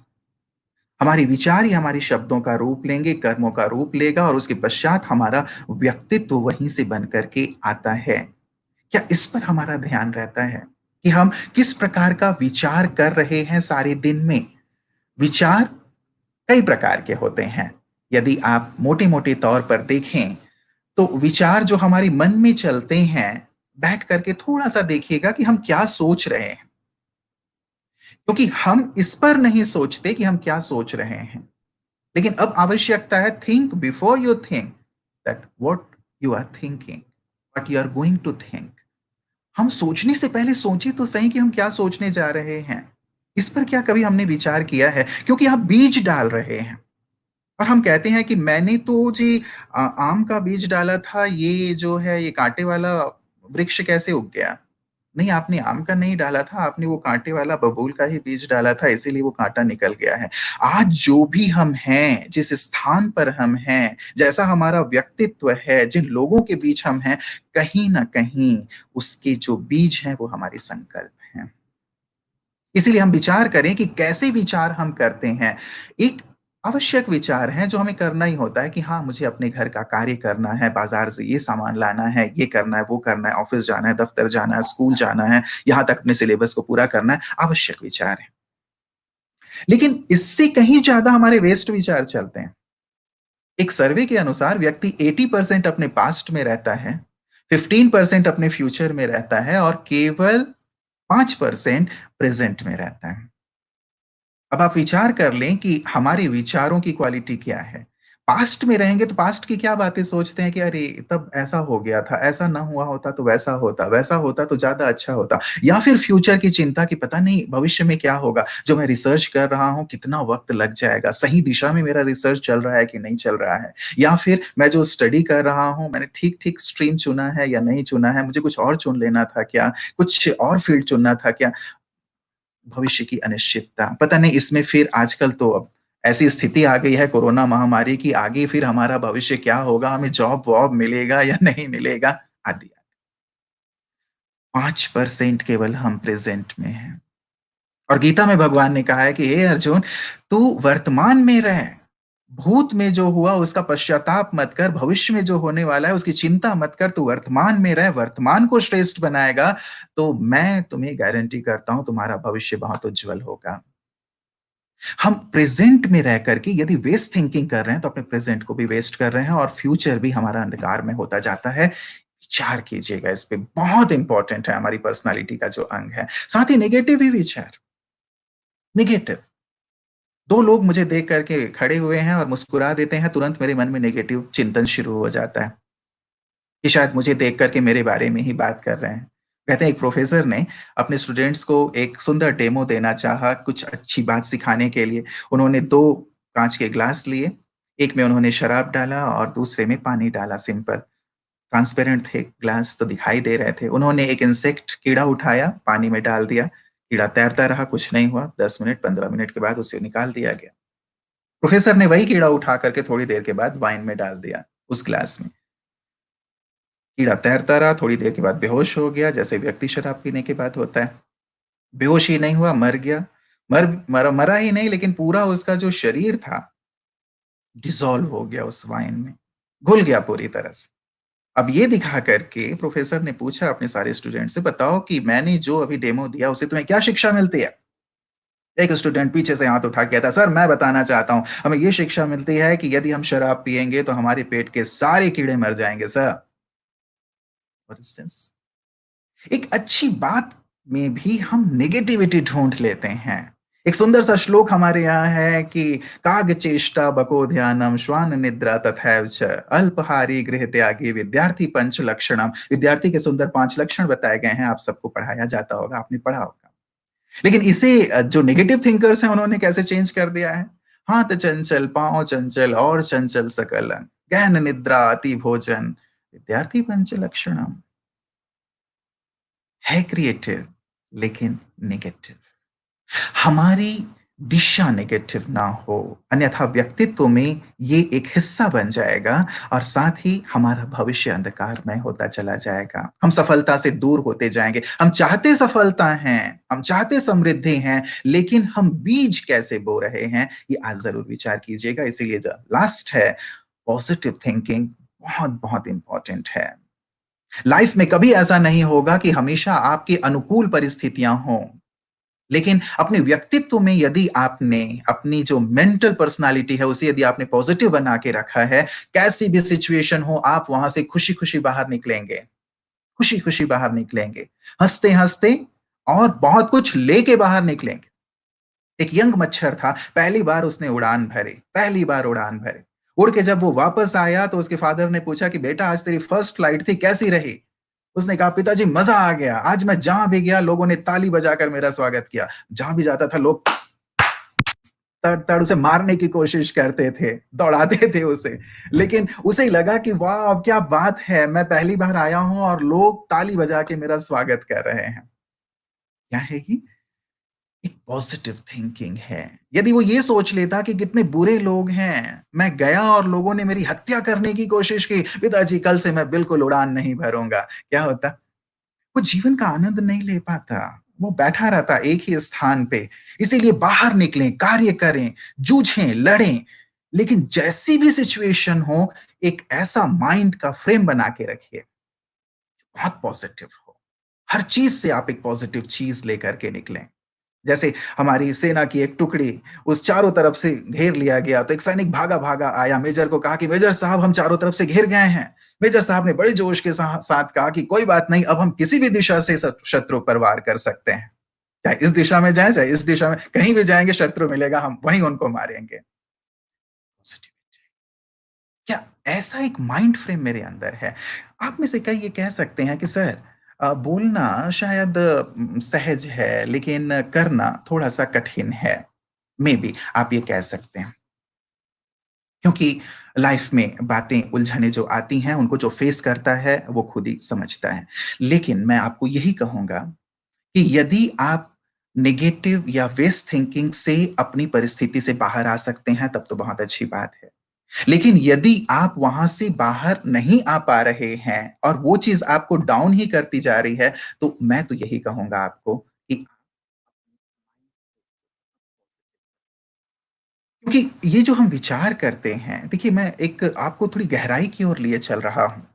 हमारी विचार ही हमारे शब्दों का रूप लेंगे, कर्मों का रूप लेगा और उसके पश्चात हमारा व्यक्तित्व वहीं से बन कर के आता है। क्या इस पर हमारा ध्यान रहता है कि हम किस प्रकार का विचार कर रहे हैं सारे दिन में? विचार कई प्रकार के होते हैं। यदि आप मोटे-मोटे तौर पर देखें, तो विचार जो हमारे मन में चलते हैं, बैठ करके थोड़ा-सा देखिएगा कि हम क्या सोच रहे हैं। क्योंकि हम इस पर नहीं सोचते कि हम क्या सोच रहे हैं। लेकिन अब आवश्यकता है think before you think that what you are thinking, what you are going to think. हम सोचने से पहले सोचे तो सही कि हम क्या सोचने जा रहे हैं। इस पर क्या कभी हमने विचार किया है? क्योंकि आप बीज डाल रहे हैं और हम कहते हैं कि मैंने तो जी आम का बीज डाला था, ये जो है ये कांटे वाला वृक्ष कैसे उग गया? नहीं, आपने आम का नहीं डाला था, आपने वो कांटे वाला बबूल का ही बीज डाला था, इसीलिए वो कांटा निकल गया है। आज जो भी हम हैं, जिस स्थान पर हम हैं, जैसा हमारा व्यक्तित्व है, जिन लोगों के बीच हम हैं, कहीं न कहीं उसके जो बीज हैं, वो हमारे संकल्प हैं। इसीलिए हम विचार करें कि कैसे विचार हम करते हैं। एक आवश्यक विचार है जो हमें करना ही होता है कि हाँ, मुझे अपने घर का कार्य करना है, बाज़ार से ये सामान लाना है, ये करना है, वो करना है, ऑफ़िस जाना है, दफ़्तर जाना है, स्कूल जाना है, यहाँ तक अपने सिलेबस को पूरा करना है, आवश्यक विचार है। लेकिन इससे कहीं ज़्यादा हमारे वेस्ट विचार चलते हैं। एक सर्वे के अनुसार व्यक्ति 80% अपने पास्ट में रहता है, 15% अपने फ्यूचर में रहता है और केवल 5% प्रेज़ेंट में रहता है। अब आप विचार कर लें कि हमारे विचारों की क्वालिटी क्या है। पास्ट में रहेंगे तो पास्ट की क्या बातें सोचते हैं कि अरे तब ऐसा हो गया था, ऐसा ना हुआ होता तो वैसा होता तो ज़्यादा अच्छा होता। या फिर फ्यूचर की चिंता कि पता नहीं भविष्य में क्या होगा, जो मैं रिसर्च कर रहा हूँ कितना वक़्त लग जाएगा, सही दिशा में मेरा रिसर्च चल रहा है कि नहीं चल रहा है। या फिर मैं जो स्टडी कर रहा हूँ मैंने ठीक-ठीक स्ट्रीम चुना है या नहीं चुना है, मुझे कुछ और चुन लेना था क्या? कुछ और फ़ील्ड चुनना था क्या? भविष्य की अनिश्चितता। पता नहीं इसमें फिर आजकल तो अब ऐसी स्थिति आ गई है कोरोना महामारी की आगे फिर हमारा भविष्य क्या होगा? हमें जॉब-वॉब मिलेगा या नहीं मिलेगा? आदि। 5% केवल हम प्रेज़ेंट में हैं। और गीता में भगवान ने कहा है कि हे अर्जुन, तू वर्तमान में रह। भूत में जो हुआ उसका पश्चाताप मत कर, भविष्य में जो होने वाला है उसकी चिंता मत कर, तू वर्तमान में रह, वर्तमान को श्रेष्ठ बनाएगा, तो मैं तुम्हें गारंटी करता हूँ तुम्हारा भविष्य बहुत उज्ज्वल होगा। हम प्रेज़ेंट में रह कर के यदि वेस्ट थिंकिंग कर रहे हैं, तो अपने प्रेज़ेंट को भी वेस्ट कर रहे हैं और फ्यूचर भी हमारा अंधकार में होता जाता है। विचार कीजिएगा इस पे, बहुत इम्पोर्टेंट है हमारी पर्सनैलिटी का जो अंग है। साथ ही नेगेटिव ही विचार, नेगेटिव। 2 लोग मुझे देख कर के खड़े हुए हैं और मुस्कुरा देते हैं, तुरंत मेरे मन में नेगेटिव चिंतन शुरू हो जाता है, कि शायद मुझे देख कर के मेरे बारे में ही बात कर रहे हैं। कहते हैं एक प्रोफ़ेसर ने अपने स्टूडेंट्स को एक सुंदर डेमो देना चाहा, कुछ अच्छी बात सिखाने के लिए। उन्होंने 2 काँच के ग्लास लिए, एक में उन्होंने शराब डाला और दूसरे में पानी डाला सिंपल। ट्रांसपेरेंट थे ग्लास तो दिखाई दे रहे थे। उन्होंने एक इंसेक्ट कीड़ा उठाया, पानी में डाल दिया, कीड़ा तैरता रहा, कुछ नहीं हुआ। 10 मिनट, 15 मिनट के बाद उसे निकाल दिया गया। प्रोफ़ेसर ने वही कीड़ा उठा कर के थोड़ी देर के बाद वाइन में डाल दिया, उस ग्लास में। कीड़ा तैरता रहा, थोड़ी देर के बाद बेहोश हो गया, जैसे व्यक्ति शराब पीने के बाद होता है। बेहोश ही नहीं हुआ, मर गया। मरा ही नहीं लेकिन पूरा उसका जो शरीर था, डिसॉल्व हो गया उस वाइन में, घुल गया पूरी तरह से। अब ये दिखा कर के प्रोफ़ेसर ने पूछा अपने सारे स्टूडेंट से, "बताओ कि मैंने जो अभी डेमो दिया, उससे तुम्हें क्या शिक्षा मिलती है?" एक स्टूडेंट पीछे से हाथ उठा के कहता, "सर, मैं बताना चाहता हूँ, हमें ये शिक्षा मिलती है कि यदि हम शराब पिएँगे, तो हमारे पेट के सारे कीड़े मर जाएँगे सर।" What is this? एक अच्छी बात में भी हम नेगेटिविटी ढूँढ लेते हैं। एक सुंदर सा श्लोक हमारे यहाँ है कि कागचेष्टा बको ध्यानम श्वान निद्रा तथैव च अल्पहारी गृह त्यागी विद्यार्थी पंच लक्षणम। विद्यार्थी के सुंदर 5 लक्षण बताए गए हैं, आप सबको पढ़ाया जाता होगा, आपने पढ़ा होगा। लेकिन इसे जो नेगेटिव थिंकर्स हैं उन्होंने कैसे चेंज कर दिया है? हाथ चंचल, पाँव चंचल और चंचल सकल अंग, गहन निद्रा अति भोजन, विद्यार्थी पंच लक्षणम। है क्रिएटिव लेकिन नेगेटिव। हमारी दिशा नेगेटिव ना हो, अन्यथा व्यक्तित्व में ये एक हिस्सा बन जाएगा और साथ ही हमारा भविष्य अंधकारमय होता चला जाएगा। हम सफलता से दूर होते जाएँगे। हम चाहते सफलता हैं, हम चाहते समृद्धि हैं, लेकिन हम बीज कैसे बो रहे हैं, ये आज ज़रूर विचार कीजिएगा। इसीलिए जो लास्ट है, पॉजिटिव थिंकिंग बहुत-बहुत इम्पोर्टेंट है। लाइफ में कभी ऐसा नहीं होगा कि हमेशा आपकी अनुकूल परिस्थितियाँ हों। लेकिन अपने व्यक्तित्व में यदि आपने अपनी जो मेंटल पर्सनालिटी है उसे यदि आपने पॉजिटिव बना के रखा है, कैसी भी सिचुएशन हो आप वहां से खुशी-खुशी बाहर निकलेंगे। खुशी-खुशी बाहर निकलेंगे। हँसते-हँसते और बहुत कुछ लेके बाहर निकलेंगे। एक यंग मच्छर था, पहली बार उसने उड़ान भरी, पहली बार उड़ान भरी। उड़ के जब वो वापस आया तो उसके फादर ने पूछा कि बेटा आज तेरी फर्स्ट फ्लाइट थी, कैसी रही? उसने कहा पिताजी मजा आ गया। आज मैं जहाँ भी गया लोगों ने ताली बजाकर मेरा स्वागत किया। जहाँ भी जाता था लोग तड़-तड़ उसे मारने की कोशिश करते थे, दौड़ाते थे उसे। लेकिन उसे लगा कि वाह! क्या बात है, मैं पहली बार आया हूँ और लोग ताली बजा के मेरा स्वागत कर रहे हैं। क्या है ये? एक पॉजिटिव थिंकिंग है। यदि वो ये सोच लेता कि कितने बुरे लोग हैं, मैं गया और लोगों ने मेरी हत्या करने की कोशिश की, पिताजी कल से मैं बिल्कुल उड़ान नहीं भरूँगा। क्या होता? वो जीवन का आनंद नहीं ले पाता। वो बैठा रहता एक ही स्थान पे। इसीलिए बाहर निकलें, कार्य करें, जूझें, लड़ें। लेकिन जैसी भी सिचुएशन हो, एक ऐसा माइंड का फ्रेम बना के रखिए, बहुत पॉजिटिव हो। हर चीज़ से आप एक पॉजिटिव चीज़ लेकर के निकलें। जैसे हमारी सेना की एक टुकड़ी उस चारों तरफ से घेर लिया गया तो एक सैनिक भागा-भागा आया, मेजर को कहा कि मेजर साहब हम चारों तरफ से घिर गए हैं। मेजर साहब ने बड़े जोश के साथ कहा कि कोई बात नहीं, अब हम किसी भी दिशा से शत्रु पर वार कर सकते हैं। चाहे इस दिशा में जाएँ, चाहे इस दिशा में, कहीं भी जाएँगे शत्रु मिलेगा, हम वहीं उनको मारेंगे। क्या ऐसा एक माइंड फ्रेम मेरे अंदर है? आप में से कई ये कह सकते हैं कि सर बोलना शायद सहज है लेकिन करना थोड़ा-सा कठिन है। मेबी आप ये कह सकते हैं। क्योंकि लाइफ में बातें उलझनें जो आती हैं, उनको जो फेस करता है, वो खुद ही समझता है। लेकिन मैं आपको यही कहूँगा कि यदि आप नेगेटिव या वेस्ट थिंकिंग से अपनी परिस्थिति से बाहर आ सकते हैं, तब तो बहुत अच्छी बात है। लेकिन यदि आप वहाँ से बाहर नहीं आ पा रहे हैं और वो चीज़ आपको डाउन ही करती जा रही है, तो मैं तो यही कहूँगा आपको कि क्योंकि ये जो हम विचार करते हैं, देखिए मैं एक आपको थोड़ी गहराई की ओर लिए चल रहा हूँ।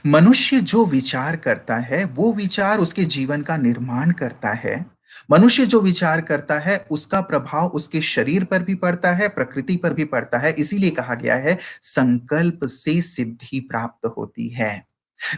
मनुष्य जो विचार करता है, वो विचार उसके जीवन का निर्माण करता है। मनुष्य जो विचार करता है, उसका प्रभाव उसके शरीर पर भी पड़ता है, प्रकृति पर भी पड़ता है। इसीलिए कहा गया है, संकल्प से सिद्धि प्राप्त होती है।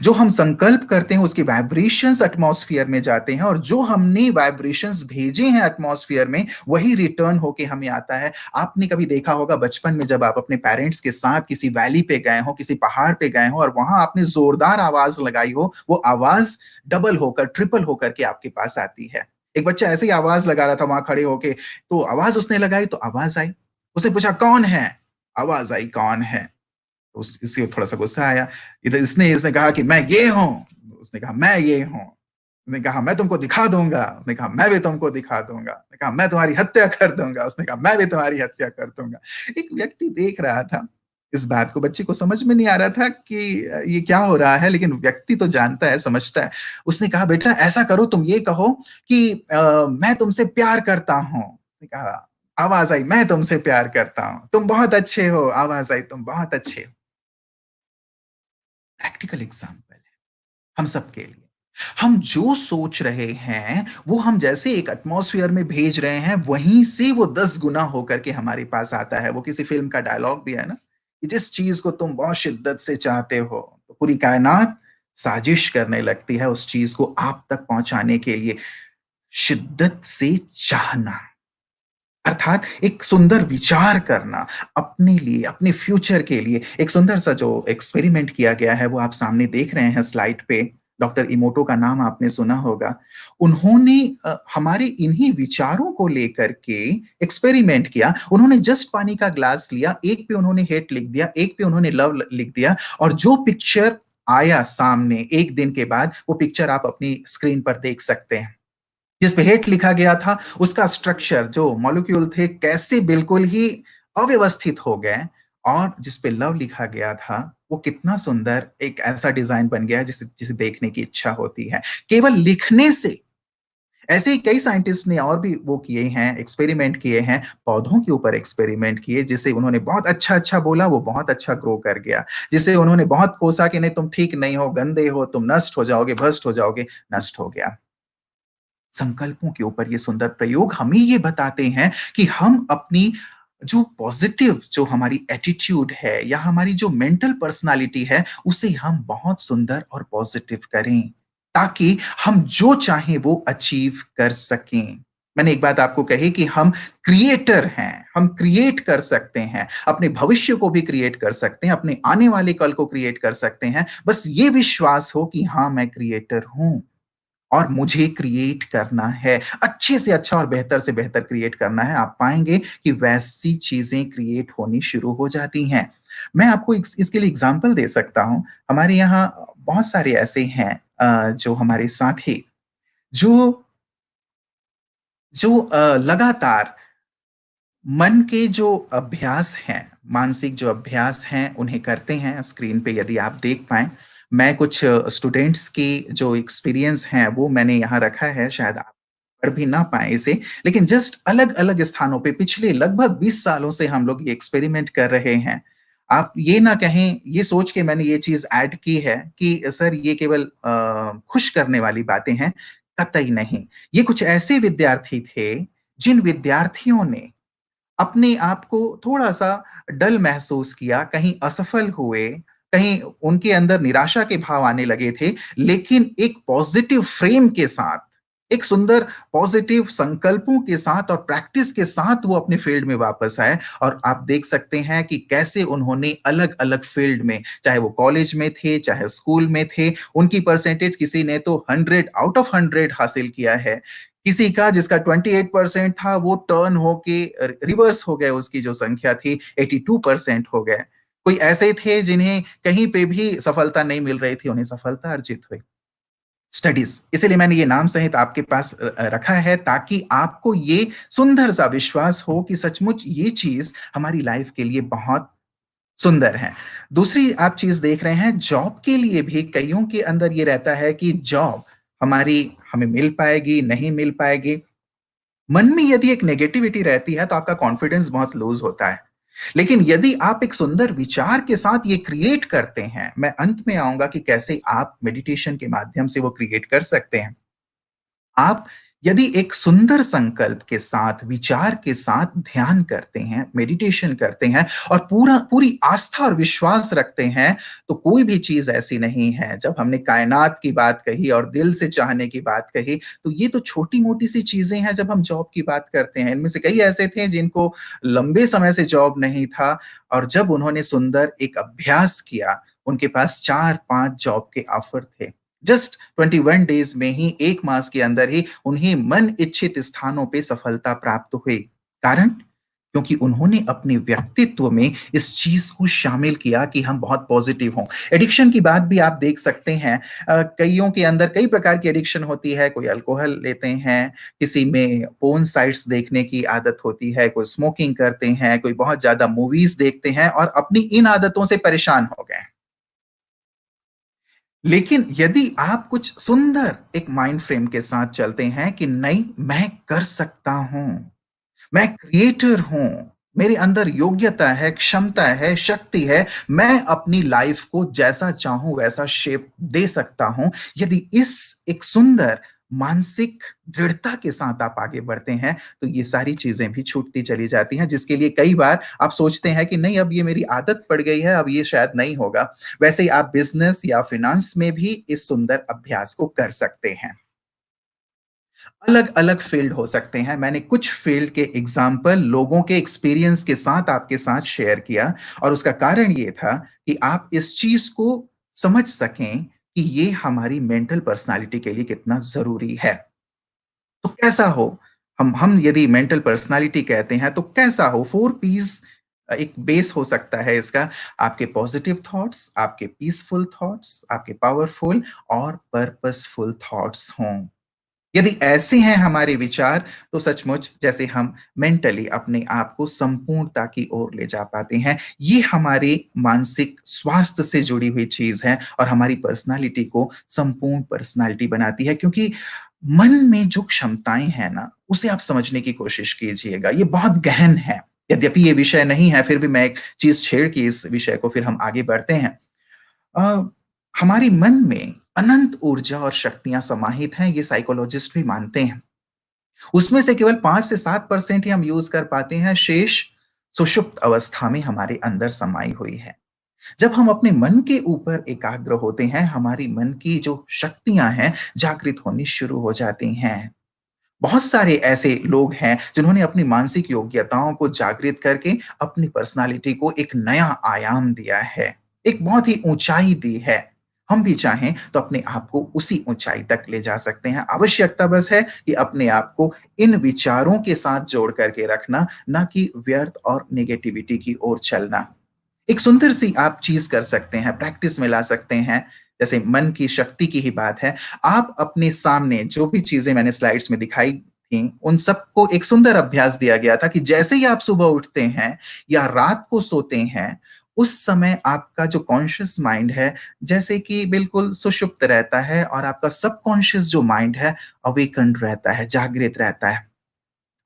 जो हम संकल्प करते हैं उसके वाइब्रेशंस एटमॉस्फेयर में जाते हैं और जो हमने वाइब्रेशंस भेजे हैं एटमॉस्फेयर में वही रिटर्न होके हमें आता है। आपने कभी देखा होगा बचपन में जब आप अपने पेरेंट्स के साथ किसी वैली पे गए हो, किसी पहाड़ पे गए हो और वहां आपने जोरदार आवाज लगाई हो, वो आवाज डबल होकर ट्रिपल होकर के आपके पास आती है। एक बच्चा ऐसे ही आवाज लगा रहा था वहां खड़े होके, तो आवाज उसने लगाई तो आवाज आई। उसने पूछा कौन है? आवाज आई कौन है? उस इसलिए थोड़ा-सा गुस्सा आया। इधर इसने इसने कहा कि मैं ये हूँ, उसने कहा मैं ये हूँ। उसने कहा मैं तुमको दिखा दूँगा, उसने कहा मैं भी तुमको दिखा दूँगा। उसने कहा मैं तुम्हारी हत्या कर दूँगा, उसने कहा मैं भी तुम्हारी हत्या कर दूँगा। एक व्यक्ति देख रहा था इस बात को, बच्चे को समझ में नहीं आ रहा था कि ये क्या हो रहा है, लेकिन व्यक्ति तो जानता है, समझता है। उसने कहा बेटा ऐसा करो तुम ये कहो कि मैं तुमसे प्यार करता हूँ। उसने कहा आवाज़ आई मैं तुमसे प्यार करता हूँ, तुम बहुत अच्छे हो, आवाज़ आई तुम बहुत अच्छे हो। प्रैक्टिकल एग्जाम्पल है हम सबके लिए। हम जो सोच रहे हैं वो हम जैसे एक एटमॉस्फेयर में भेज रहे हैं वहीं से वो 10 गुना होकर के हमारे पास आता है। वो किसी फिल्म का डायलॉग भी है ना कि जिस चीज को तुम बहुत शिद्दत से चाहते हो तो पूरी कायनात साजिश करने लगती है उस चीज को आप तक पहुंचाने के लिए। शिद्दत से चाहना अर्थात एक सुंदर विचार करना अपने लिए, अपने फ्यूचर के लिए। एक सुंदर सा जो एक्सपेरिमेंट किया गया है वो आप सामने देख रहे हैं स्लाइड पे। डॉक्टर इमोटो का नाम आपने सुना होगा। उन्होंने हमारे इन्हीं विचारों को लेकर के एक्सपेरिमेंट किया। उन्होंने जस्ट पानी का ग्लास लिया, एक पे उन्होंने हेट लिख दिया, एक पे उन्होंने लव लिख दिया और जो पिक्चर आया सामने 1 दिन के बाद वो पिक्चर आप अपनी स्क्रीन पर देख सकते हैं। जिस पे हेट लिखा गया था, उसका स्ट्रक्चर जो मॉलिक्यूल थे कैसे बिल्कुल ही अव्यवस्थित हो गए, और जिस पे लव लिखा गया था, वो कितना सुंदर एक ऐसा डिजाइन बन गया है जिसे जिसे देखने की इच्छा होती है। केवल लिखने से, ऐसे ही कई साइंटिस्ट ने और भी वो किए हैं, एक्सपेरिमेंट किए हैं, पौधों के ऊपर एक्सपेरिमेंट किए, जिसे उन्होंने बहुत अच्छा-अच्छा बोला, वो बहुत अच्छा ग्रो कर गया। जिसे उन्होंने बहुत कोसा कि नहीं तुम ठीक नहीं हो, गंदे हो, तुम नष्ट हो जाओगे, भ्रष्ट हो जाओगे, नष्ट हो गया। संकल्पों के ऊपर ये सुंदर प्रयोग हमें ये बताते हैं कि हम अपनी जो पॉजिटिव जो हमारी एटीट्यूड है या हमारी जो मेंटल पर्सनालिटी है, उसे हम बहुत सुंदर और पॉजिटिव करें, ताकि हम जो चाहें वो अचीव कर सकें। मैंने एक बात आपको कही कि हम क्रिएटर हैं, हम क्रिएट कर सकते हैं, अपने भविष्य को भी क्रिएट कर सकते हैं, अपने आने वाले कल को क्रिएट कर सकते हैं। बस ये विश्वास हो कि हाँ, मैं क्रिएटर हूं और मुझे क्रिएट करना है, अच्छे से अच्छा और बेहतर से बेहतर क्रिएट करना है। आप पाएँगे कि वैसी चीज़ें क्रिएट होनी शुरू हो जाती हैं। मैं आपको इसके लिए एग्ज़ाम्पल दे सकता हूँ। हमारे यहाँ बहुत सारे ऐसे हैं जो हमारे साथी जो लगातार मन के जो अभ्यास हैं, मानसिक जो अभ्यास हैं, उन्हें करते हैं। स्क्रीन पे यदि आप देख पाएँ, मैं कुछ स्टूडेंट्स की जो एक्सपीरियंस हैं, वो मैंने यहाँ रखा है, शायद आप पढ़ भी ना पाएँ इसे, लेकिन जस्ट अलग-अलग स्थानों पे पिछले लगभग 20 सालों से हम लोग ये एक्सपेरिमेंट कर रहे हैं। आप ये ना कहें, ये सोच के मैंने ये चीज़ ऐड की है कि सर ये केवल खुश करने वाली बातें हैं, कतई नहीं। ये कुछ ऐसे विद्यार्थी थे, जिन विद्यार्थियों ने अपने आप को थोड़ा-सा डल महसूस किया, कहीं असफल हुए, कहीं उनके अंदर निराशा के भाव आने लगे थे, लेकिन एक पॉजिटिव फ्रेम के साथ, एक सुंदर पॉजिटिव संकल्पों के साथ और प्रैक्टिस के साथ वो अपने फील्ड में वापस आए, और आप देख सकते हैं कि कैसे उन्होंने अलग-अलग फील्ड में, चाहे वो कॉलेज में थे, चाहे स्कूल में थे, उनकी परसेंटेज किसी ने तो 100 आउट ऑफ 100 हासिल किया है। किसी का जिसका 28% था वो टर्न होके रिवर्स हो गए, उसकी जो संख्या थी 82% हो गए। कोई ऐसे थे जिन्हें कहीं पे भी सफलता नहीं मिल रही थी, उन्हें सफलता अर्जित हुई। स्टडीज़, इसीलिए मैंने ये नाम सहित आपके पास रखा है, ताकि आपको ये सुंदर सा विश्वास हो कि सचमुच ये चीज़ हमारी लाइफ के लिए बहुत सुंदर है। दूसरी आप चीज़ देख रहे हैं, जॉब के लिए भी कइयों के अंदर ये रहता है कि जॉब हमारी हमें मिल पाएगी, नहीं मिल पाएगी। मन में यदि एक नेगेटिविटी रहती है तो आपका कॉन्फिडेंस बहुत लूज़ होता है। लेकिन यदि आप एक सुंदर विचार के साथ ये क्रिएट करते हैं, मैं अंत में आऊँगा कि कैसे आप मेडिटेशन के माध्यम से वो क्रिएट कर सकते हैं। आप यदि एक सुंदर संकल्प के साथ, विचार के साथ ध्यान करते हैं, मेडिटेशन करते हैं और पूरी आस्था और विश्वास रखते हैं, तो कोई भी चीज़ ऐसी नहीं है। जब हमने कायनात की बात कही और दिल से चाहने की बात कही, तो ये तो छोटी-मोटी सी चीज़ें हैं जब हम जॉब की बात करते हैं। इनमें से कई ऐसे थे जिनको लंबे समय से जॉब नहीं था, और जब उन्होंने सुंदर एक अभ्यास किया, उनके पास 4-5 जॉब के ऑफर थे। जस्ट 21 डेज में ही, 1 मास के अंदर ही उन्हें मन इच्छित स्थानों पे सफलता प्राप्त हुई। कारण? क्योंकि उन्होंने अपने व्यक्तित्व में इस चीज़ को शामिल किया कि हम बहुत पॉजिटिव हों। एडिक्शन की बात भी आप देख सकते हैं। कइयों के अंदर कई प्रकार की एडिक्शन होती है, कोई अल्कोहल लेते हैं, किसी में पोर्न साइट्स देखने की आदत होती है, कोई स्मोकिंग करते हैं, कोई बहुत ज़्यादा मूवीज़ देखते हैं और अपनी इन आदतों से परेशान हो गए। लेकिन यदि आप कुछ सुंदर एक माइंड फ्रेम के साथ चलते हैं कि नहीं, मैं कर सकता हूं, मैं क्रिएटर हूं, मेरे अंदर योग्यता है, क्षमता है, शक्ति है, मैं अपनी लाइफ को जैसा चाहूं वैसा शेप दे सकता हूं। यदि इस एक सुंदर मानसिक दृढ़ता के साथ आप आगे बढ़ते हैं, तो ये सारी चीजें भी छूटती चली जाती हैं, जिसके लिए कई बार आप सोचते हैं कि नहीं, अब ये मेरी आदत पड़ गई है, अब ये शायद नहीं होगा। वैसे ही आप बिजनेस या फाइनेंस में भी इस सुंदर अभ्यास को कर सकते हैं। अलग-अलग फील्ड हो सकते हैं। मैंने कुछ फील्ड के एग्जाम्पल लोगों के एक्सपीरियंस के साथ आपके साथ शेयर किया, और उसका कारण ये था कि आप इस चीज़ को समझ सकें कि ये हमारी मेंटल पर्सनैलिटी के लिए कितना ज़रूरी है। तो कैसा हो? हम यदि मेंटल पर्सनैलिटी कहते हैं तो कैसा हो? 4 पीस एक बेस हो सकता है इसका। आपके पॉजिटिव थॉट्स, आपके पीसफुल थॉट्स, आपके पावरफुल और पर्पसफुल थॉट्स हों। यदि ऐसे हैं हमारे विचार, तो सचमुच जैसे हम मेंटली अपने आप को संपूर्णता की ओर ले जा पाते हैं। ये हमारे मानसिक स्वास्थ्य से जुड़ी हुई चीज़ है और हमारी पर्सनैलिटी को संपूर्ण पर्सनैलिटी बनाती है, क्योंकि मन में जो क्षमताएँ हैं ना, उसे आप समझने की कोशिश कीजिएगा। ये बहुत गहन है। यद्यपि ये विषय नहीं है, फिर भी मैं एक चीज़ छेड़ के इस विषय को फिर हम आगे बढ़ते हैं। अ, हमारी मन में अनंत ऊर्जा और शक्तियाँ समाहित हैं, ये साइकोलॉजिस्ट भी मानते हैं। उसमें से केवल 5 से 7% ही हम यूज़ कर पाते हैं, शेष सुषुप्त अवस्था में हमारे अंदर समाई हुई है। जब हम अपने मन के ऊपर एकाग्र होते हैं, हमारी मन की जो शक्तियाँ हैं, जागृत होनी शुरू हो जाती हैं। बहुत सारे ऐसे लोग हैं, जिन्होंने अपनी मानसिक योग्यताओं को जागृत करके अपनी पर्सनैलिटी को एक नया आयाम दिया है, एक बहुत ही ऊँचाई दी है। हम भी चाहें तो अपने आप को उसी ऊँचाई तक ले जा सकते हैं। आवश्यकता बस है कि अपने आप को इन विचारों के साथ जोड़ करके रखना, ना कि व्यर्थ और नेगेटिविटी की ओर चलना। एक सुंदर सी आप चीज़ कर सकते हैं, प्रैक्टिस में ला सकते हैं, जैसे मन की शक्ति की ही बात है। आप अपने सामने जो भी चीज़ें मैंने स्लाइड्स में दिखाई थीं, उन सबको एक सुंदर अभ्यास दिया गया था कि जैसे ही आप सुबह उठते हैं या रात को सोते हैं, उस समय आपका जो कॉन्शियस माइंड है, जैसे कि बिल्कुल सुषुप्त रहता है और आपका सबकॉन्शियस जो माइंड है, अवेकन्ड रहता है, जागृत रहता है।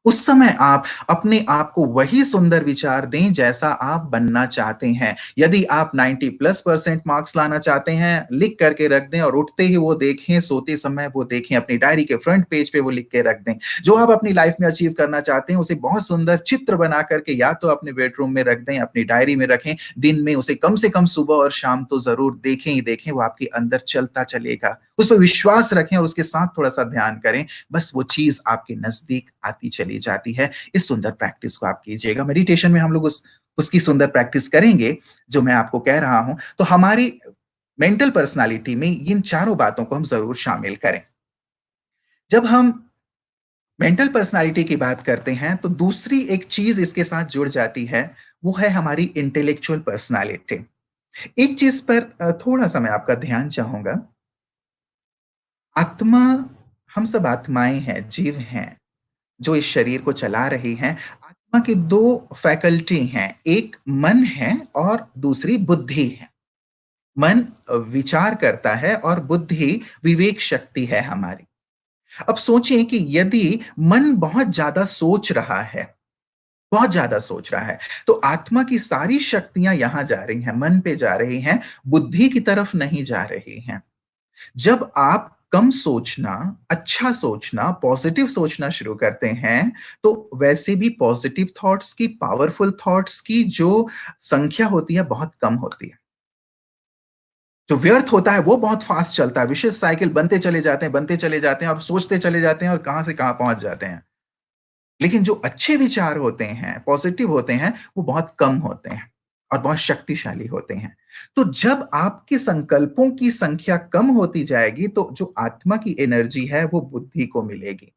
उस समय आप अपने आप को वही सुंदर विचार दें जैसा आप बनना चाहते हैं। यदि आप 90+% मार्क्स लाना चाहते हैं, लिख करके रख दें और उठते ही वो देखें, सोते समय वो देखें, अपनी डायरी के फ्रंट पेज पे वो लिख के रख दें। जो आप अपनी लाइफ में अचीव करना चाहते हैं, उसे बहुत सुंदर चित्र बना करके या तो अपने बेडरूम में रख दें, अपनी डायरी में रखें। दिन में उसे कम से कम सुबह और शाम तो ज़रूर देखें ही देखें, वो आपके अंदर चलता चलेगा। उस पे विश्वास रखें और उसके साथ थोड़ा-सा ध्यान करें। बस वो चीज़ आपके नज़दीक आती चली जाती है। इस सुंदर प्रैक्टिस को आप कीजिएगा। मेडिटेशन में हम लोग उसकी सुंदर प्रैक्टिस करेंगे, जो मैं आपको कह रहा हूँ। तो हमारी मेंटल पर्सनैलिटी में इन चारों बातों को हम ज़रूर शामिल करें। जब हम मेंटल पर्सनैलिटी की बात करते हैं, तो दूसरी एक चीज़ इसके साथ जुड़ जाती है, वो है हमारी इंटेलेक्चुअल पर्सनैलिटी। एक चीज़ पर थोड़ा-सा मैं आपका ध्यान चाहूँगा। आत्मा, हम सब आत्माएँ हैं, जीव हैं, जो इस शरीर को चला रही हैं। आत्मा की 2 फैकल्टी हैं, एक मन है और दूसरी बुद्धि है। मन विचार करता है और बुद्धि विवेक शक्ति है हमारी। अब सोचिए कि यदि मन बहुत ज़्यादा सोच रहा है, बहुत ज़्यादा सोच रहा है, तो आत्मा की सारी शक्तियाँ यहाँ जा रही हैं, मन पे जा रही हैं, बुद्धि की तरफ नहीं जा रही हैं। जब आप कम सोचना, अच्छा सोचना, पॉजिटिव सोचना शुरू करते हैं, तो वैसे भी पॉजिटिव थॉट्स की, पावरफुल थॉट्स की जो संख्या होती है, बहुत कम होती है। जो व्यर्थ होता है, वो बहुत फास्ट चलता है, विशेष साइकिल बनते चले जाते हैं और सोचते चले जाते हैं और कहाँ से कहाँ पहुँच जाते हैं। लेकिन जो अच्छे विचार होते हैं, पॉजिटिव होते हैं, वो बहुत कम होते हैं और बहुत शक्तिशाली होते हैं। तो जब आपके संकल्पों की संख्या कम होती जाएगी, तो जो आत्मा की एनर्जी है, वो बुद्धि को मिलेगी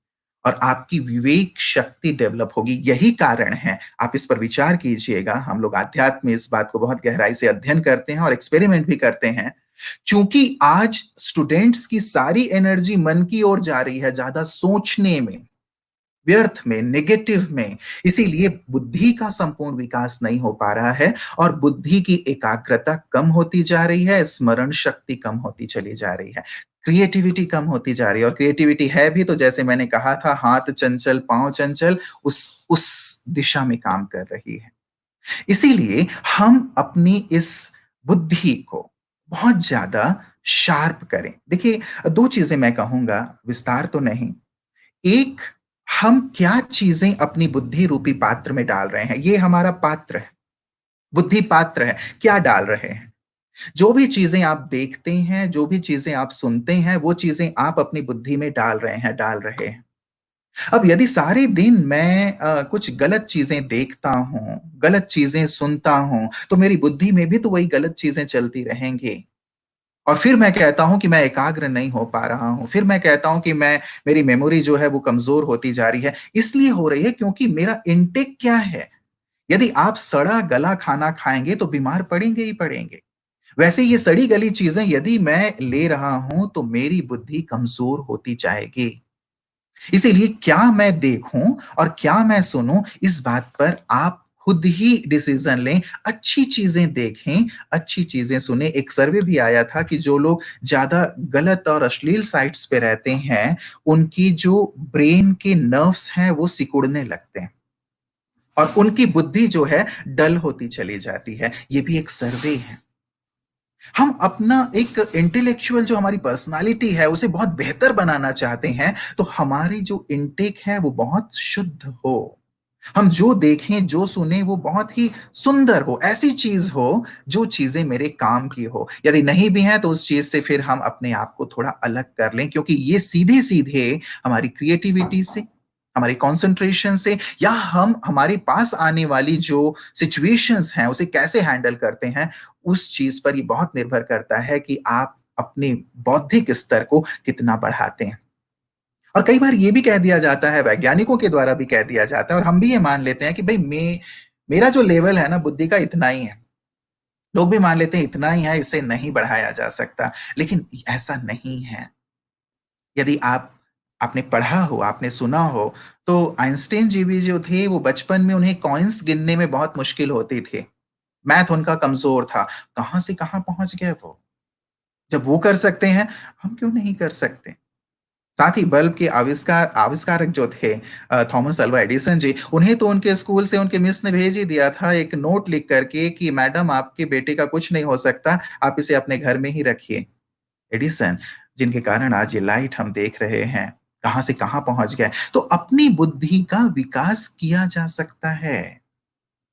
और आपकी विवेक शक्ति डेवलप होगी। यही कारण है, आप इस पर विचार कीजिएगा, हम लोग अध्यात्म में इस बात को बहुत गहराई से अध्ययन करते हैं और एक्सपेरिमेंट भी करते हैं। चूँकि आज स्टूडेंट्स की सारी एनर्जी मन की ओर जा रही है, ज़्यादा सोचने में, व्यर्थ में, नेगेटिव में, इसीलिए बुद्धि का संपूर्ण विकास नहीं हो पा रहा है और बुद्धि की एकाग्रता कम होती जा रही है, स्मरण शक्ति कम होती चली जा रही है, क्रिएटिविटी कम होती जा रही है और क्रिएटिविटी है भी तो जैसे मैंने कहा था, हाथ चंचल, पाँव चंचल, उस दिशा में काम कर रही है। इसीलिए हम अपनी इस बुद्धि को बहुत ज़्यादा शार्प करें। देखिए, 2 चीज़ें मैं कहूँगा, विस्तार तो नहीं। एक, हम क्या चीज़ें अपनी बुद्धि रूपी पात्र में डाल रहे हैं, ये हमारा पात्र है, बुद्धि पात्र है, क्या डाल रहे हैं? जो भी चीज़ें आप देखते हैं, जो भी चीज़ें आप सुनते हैं, वो चीज़ें आप अपनी बुद्धि में डाल रहे हैं। अब यदि सारे दिन मैं कुछ गलत चीज़ें देखता हूँ, गलत चीज़ें सुनता हूँ, तो मेरी बुद्धि में भी तो वही गलत चीज़ें चलती रहेंगी। और फिर मैं कहता हूँ कि मैं एकाग्र नहीं हो पा रहा हूँ। फिर मैं कहता हूँ कि मेरी मेमोरी जो है वो कमज़ोर होती जा रही है। इसलिए हो रही है क्योंकि मेरा इंटेक क्या है? यदि आप सड़ा-गला खाना खाएँगे तो बीमार पड़ेंगे ही पड़ेंगे। वैसे ये सड़ी-गली चीज़ें यदि मैं ले रहा हूँ तो मेरी बुद्धि कमज़ोर होती जाएगी। इसीलिए क्या मैं देखूं और क्या मैं सुनूं, इस बात पर आप खुद ही डिसीजन लें। अच्छी चीजें देखें, अच्छी चीजें सुने। एक सर्वे भी आया था कि जो लोग ज्यादा गलत और अश्लील साइट्स पे रहते हैं, उनकी जो ब्रेन के नर्व्स हैं वो सिकुड़ने लगते हैं और उनकी बुद्धि जो है डल होती चली जाती है। ये भी एक सर्वे है। हम अपना एक इंटेलेक्चुअल जो हमारी पर्सनालिटी है उसे बहुत बेहतर बनाना चाहते हैं, तो हमारी जो इनटेक है वो बहुत शुद्ध हो। हम जो देखें जो सुने वो बहुत ही सुंदर हो, ऐसी चीज हो जो चीजें मेरे काम की हो। यदि नहीं भी है तो उस चीज से फिर हम अपने आप को थोड़ा अलग कर लें, क्योंकि ये सीधे सीधे हमारी क्रिएटिविटी से, हमारे कंसंट्रेशन से, या हम हमारे पास आने वाली जो सिचुएशंस हैं उसे कैसे हैंडल करते हैं, उस चीज पर ये बहुत निर्भर करता है कि आप अपने बौद्धिक स्तर को कितना बढ़ाते हैं। और कई बार ये भी कह दिया जाता है, वैज्ञानिकों के द्वारा भी कह दिया जाता है और हम भी ये मान लेते हैं कि भाई मेरा जो लेवल है ना बुद्धि का इतना ही है। लोग भी मान लेते हैं इतना ही है, इसे नहीं बढ़ाया जा सकता। लेकिन ऐसा नहीं है। यदि आपने पढ़ा हो, आपने सुना हो, तो आइंस्टाइन जी भी जो थे वो बचपन में उन्हें कॉइन्स गिनने में बहुत मुश्किल होती थी। मैथ उनका कमजोर था। कहां से कहां पहुंच गए वो। जब वो कर सकते हैं, हम क्यों नहीं कर सकते। साथ ही बल्ब के आविष्कारक जो थे, थॉमस अल्वा एडिसन जी, उन्हें तो उनके स्कूल से उनके मिस ने भेज ही दिया था एक नोट लिख करके कि मैडम आपके बेटे का कुछ नहीं हो सकता, आप इसे अपने घर में ही रखिए। एडिसन, जिनके कारण आज ये लाइट हम देख रहे हैं, कहां से कहां पहुंच गए। तो अपनी बुद्धि का विकास किया जा सकता है।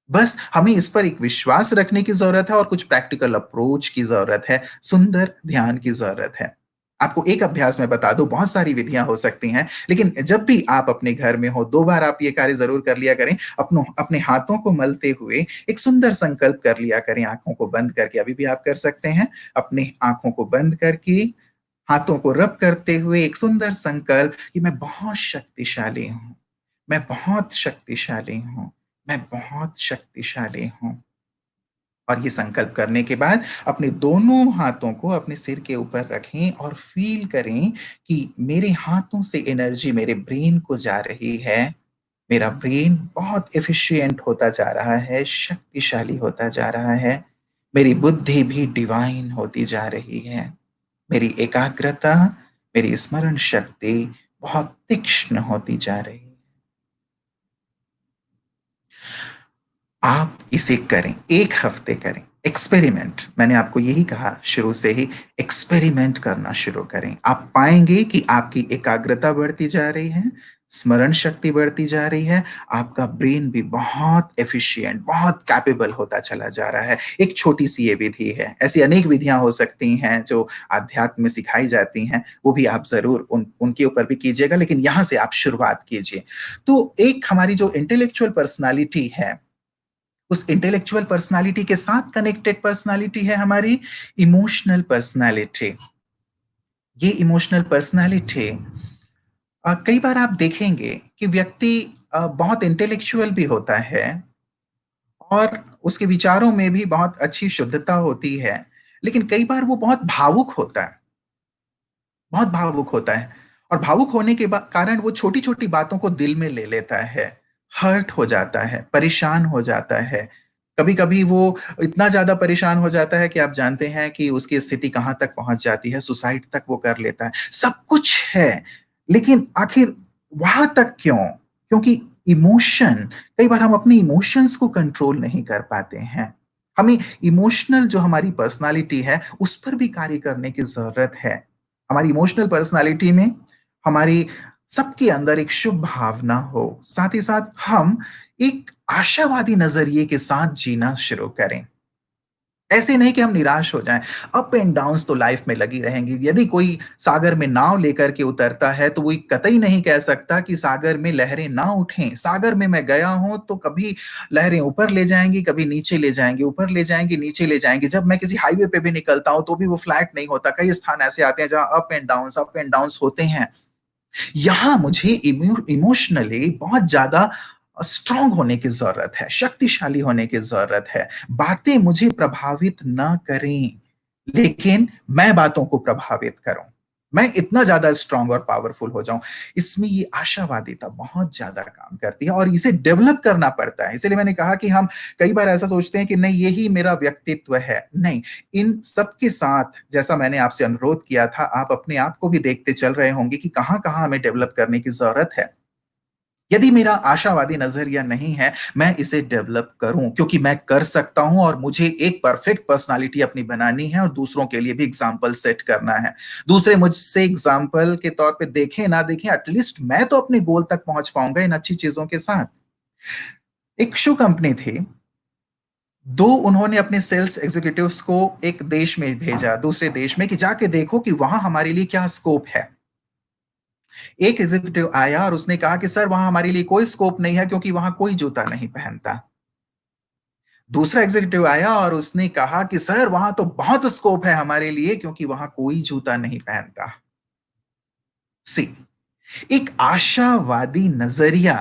बस हमें इस पर एक विश्वास रखने की जरूरत है और कुछ प्रैक्टिकल अप्रोच की जरूरत है, सुंदर ध्यान की जरूरत है। आपको एक अभ्यास में बता दूं, बहुत सारी विधियां हो सकती हैं, लेकिन जब भी आप अपने घर में हो, 2 बार आप ये कार्य जरूर कर लिया करें। अपने हाथों को मलते हुए एक सुंदर संकल्प कर लिया करें, आंखों को बंद करके। अभी भी आप कर सकते हैं। अपने आंखों को बंद करके, हाथों को रब करते हुए एक सुंदर संकल्प कि मैं बहुत शक्तिशाली हूं, मैं बहुत शक्तिशाली हूं, मैं बहुत शक्तिशाली हूं। और ये संकल्प करने के बाद अपने दोनों हाथों को अपने सिर के ऊपर रखें और फील करें कि मेरे हाथों से एनर्जी मेरे ब्रेन को जा रही है। मेरा ब्रेन बहुत एफिशिएंट होता जा रहा है, शक्तिशाली होता जा रहा है। मेरी बुद्धि भी डिवाइन होती जा रही है। मेरी एकाग्रता, मेरी स्मरण शक्ति बहुत तीक्ष्ण होती जा रही है। आप इसे करें, 1 हफ्ते करें। एक्सपेरिमेंट, मैंने आपको यही कहा शुरू से ही, एक्सपेरिमेंट करना शुरू करें। आप पाएंगे कि आपकी एकाग्रता बढ़ती जा रही है, स्मरण शक्ति बढ़ती जा रही है, आपका ब्रेन भी बहुत एफिशिएंट, बहुत कैपेबल होता चला जा रहा है। एक छोटी सी ये विधि है, ऐसी अनेक विधियां हो सकती हैं जो आध्यात्म में सिखाई जाती हैं, वो भी आप जरूर उनके ऊपर भी कीजिएगा, लेकिन यहां से आप शुरुआत कीजिए। तो एक हमारी जो इंटेलेक्चुअल पर्सनालिटी है, उस इंटेलेक्चुअल पर्सनालिटी के साथ कनेक्टेड पर्सनालिटी है हमारी इमोशनल पर्सनालिटी। ये इमोशनल पर्सनालिटी, कई बार आप देखेंगे कि व्यक्ति बहुत इंटेलेक्चुअल भी होता है और उसके विचारों में भी बहुत अच्छी शुद्धता होती है, लेकिन कई बार वो बहुत भावुक होता है, बहुत भावुक होता है। और भावुक होने के कारण वो छोटी छोटी बातों को दिल में ले लेता है, हर्ट हो जाता है, परेशान हो जाता है। कभी कभी वो इतना ज्यादा परेशान हो जाता है कि आप जानते हैं कि उसकी स्थिति कहां तक पहुंच जाती है, सुसाइड तक वो कर लेता है। सब कुछ है, लेकिन आखिर वहां तक क्यों? क्योंकि इमोशन, कई बार हम अपने इमोशंस को कंट्रोल नहीं कर पाते हैं। हमें इमोशनल जो हमारी पर्सनालिटी है उस पर भी कार्य करने की जरूरत है। हमारी इमोशनल पर्सनालिटी में हमारी सबके अंदर एक शुभ भावना हो, साथ ही साथ हम एक आशावादी नजरिए के साथ जीना शुरू करें। ऐसे नहीं कि हम निराश हो जाएं। अप एंड डाउन्स तो लाइफ में लगी रहेंगी। यदि कोई सागर में नाव लेकर के उतरता है तो वो कतई नहीं कह सकता कि सागर में लहरें ना उठें। सागर में मैं गया हूं तो कभी लहरें ऊपर ले जाएंगी, कभी नीचे ले जाएंगी, ऊपर ले जाएंगी, नीचे ले जाएंगी। जब मैं किसी हाईवे पे भी निकलता हूं तो भी वो फ्लैट नहीं होता। कई स्थान ऐसे आते हैं जहां अप एंड डाउन्स होते हैं। यहां मुझे इमोशनली बहुत ज्यादा स्ट्रांग होने की जरूरत है, शक्तिशाली होने की जरूरत है। बातें मुझे प्रभावित ना करें, लेकिन मैं बातों को प्रभावित करूं। मैं इतना ज़्यादा स्ट्रॉन्ग और पावरफुल हो जाऊँ। इसमें ये आशावादिता बहुत ज़्यादा काम करती है और इसे डेवलप करना पड़ता है। इसीलिए मैंने कहा कि हम कई बार ऐसा सोचते हैं कि नहीं यही मेरा व्यक्तित्व है। नहीं, इन सबके साथ जैसा मैंने आपसे अनुरोध किया था, आप अपने आप को भी देखते चल रहे होंगे कि कहाँ-कहाँ हमें डेवलप करने की ज़रूरत है। यदि मेरा आशावादी नज़रिया नहीं है, मैं इसे डेवलप करूँ क्योंकि मैं कर सकता हूँ और मुझे एक परफेक्ट पर्सनैलिटी अपनी बनानी है और दूसरों के लिए भी एग्ज़ाम्पल सेट करना है। दूसरे मुझसे एग्ज़ाम्पल के तौर पे देखें, ना देखें, एट लीस्ट मैं तो अपने गोल तक पहुँच पाऊँगा इन अच्छी चीज़ों के साथ। एक शू कंपनी थी, 2 उन्होंने अपने सेल्स एग्ज़ीक्यूटिव्स को एक देश में भेजा, दूसरे देश में कि जाके देखो कि वहाँ हमारे लिए क्या स्कोप है। एक एग्जीक्यूटिव आया और उसने कहा कि सर वहां हमारे लिए कोई स्कोप नहीं है क्योंकि वहां कोई जूता नहीं पहनता। दूसरा एग्जीक्यूटिव आया और उसने कहा कि सर वहां तो बहुत स्कोप है हमारे लिए क्योंकि वहां कोई जूता नहीं पहनता। सी एक आशावादी नजरिया,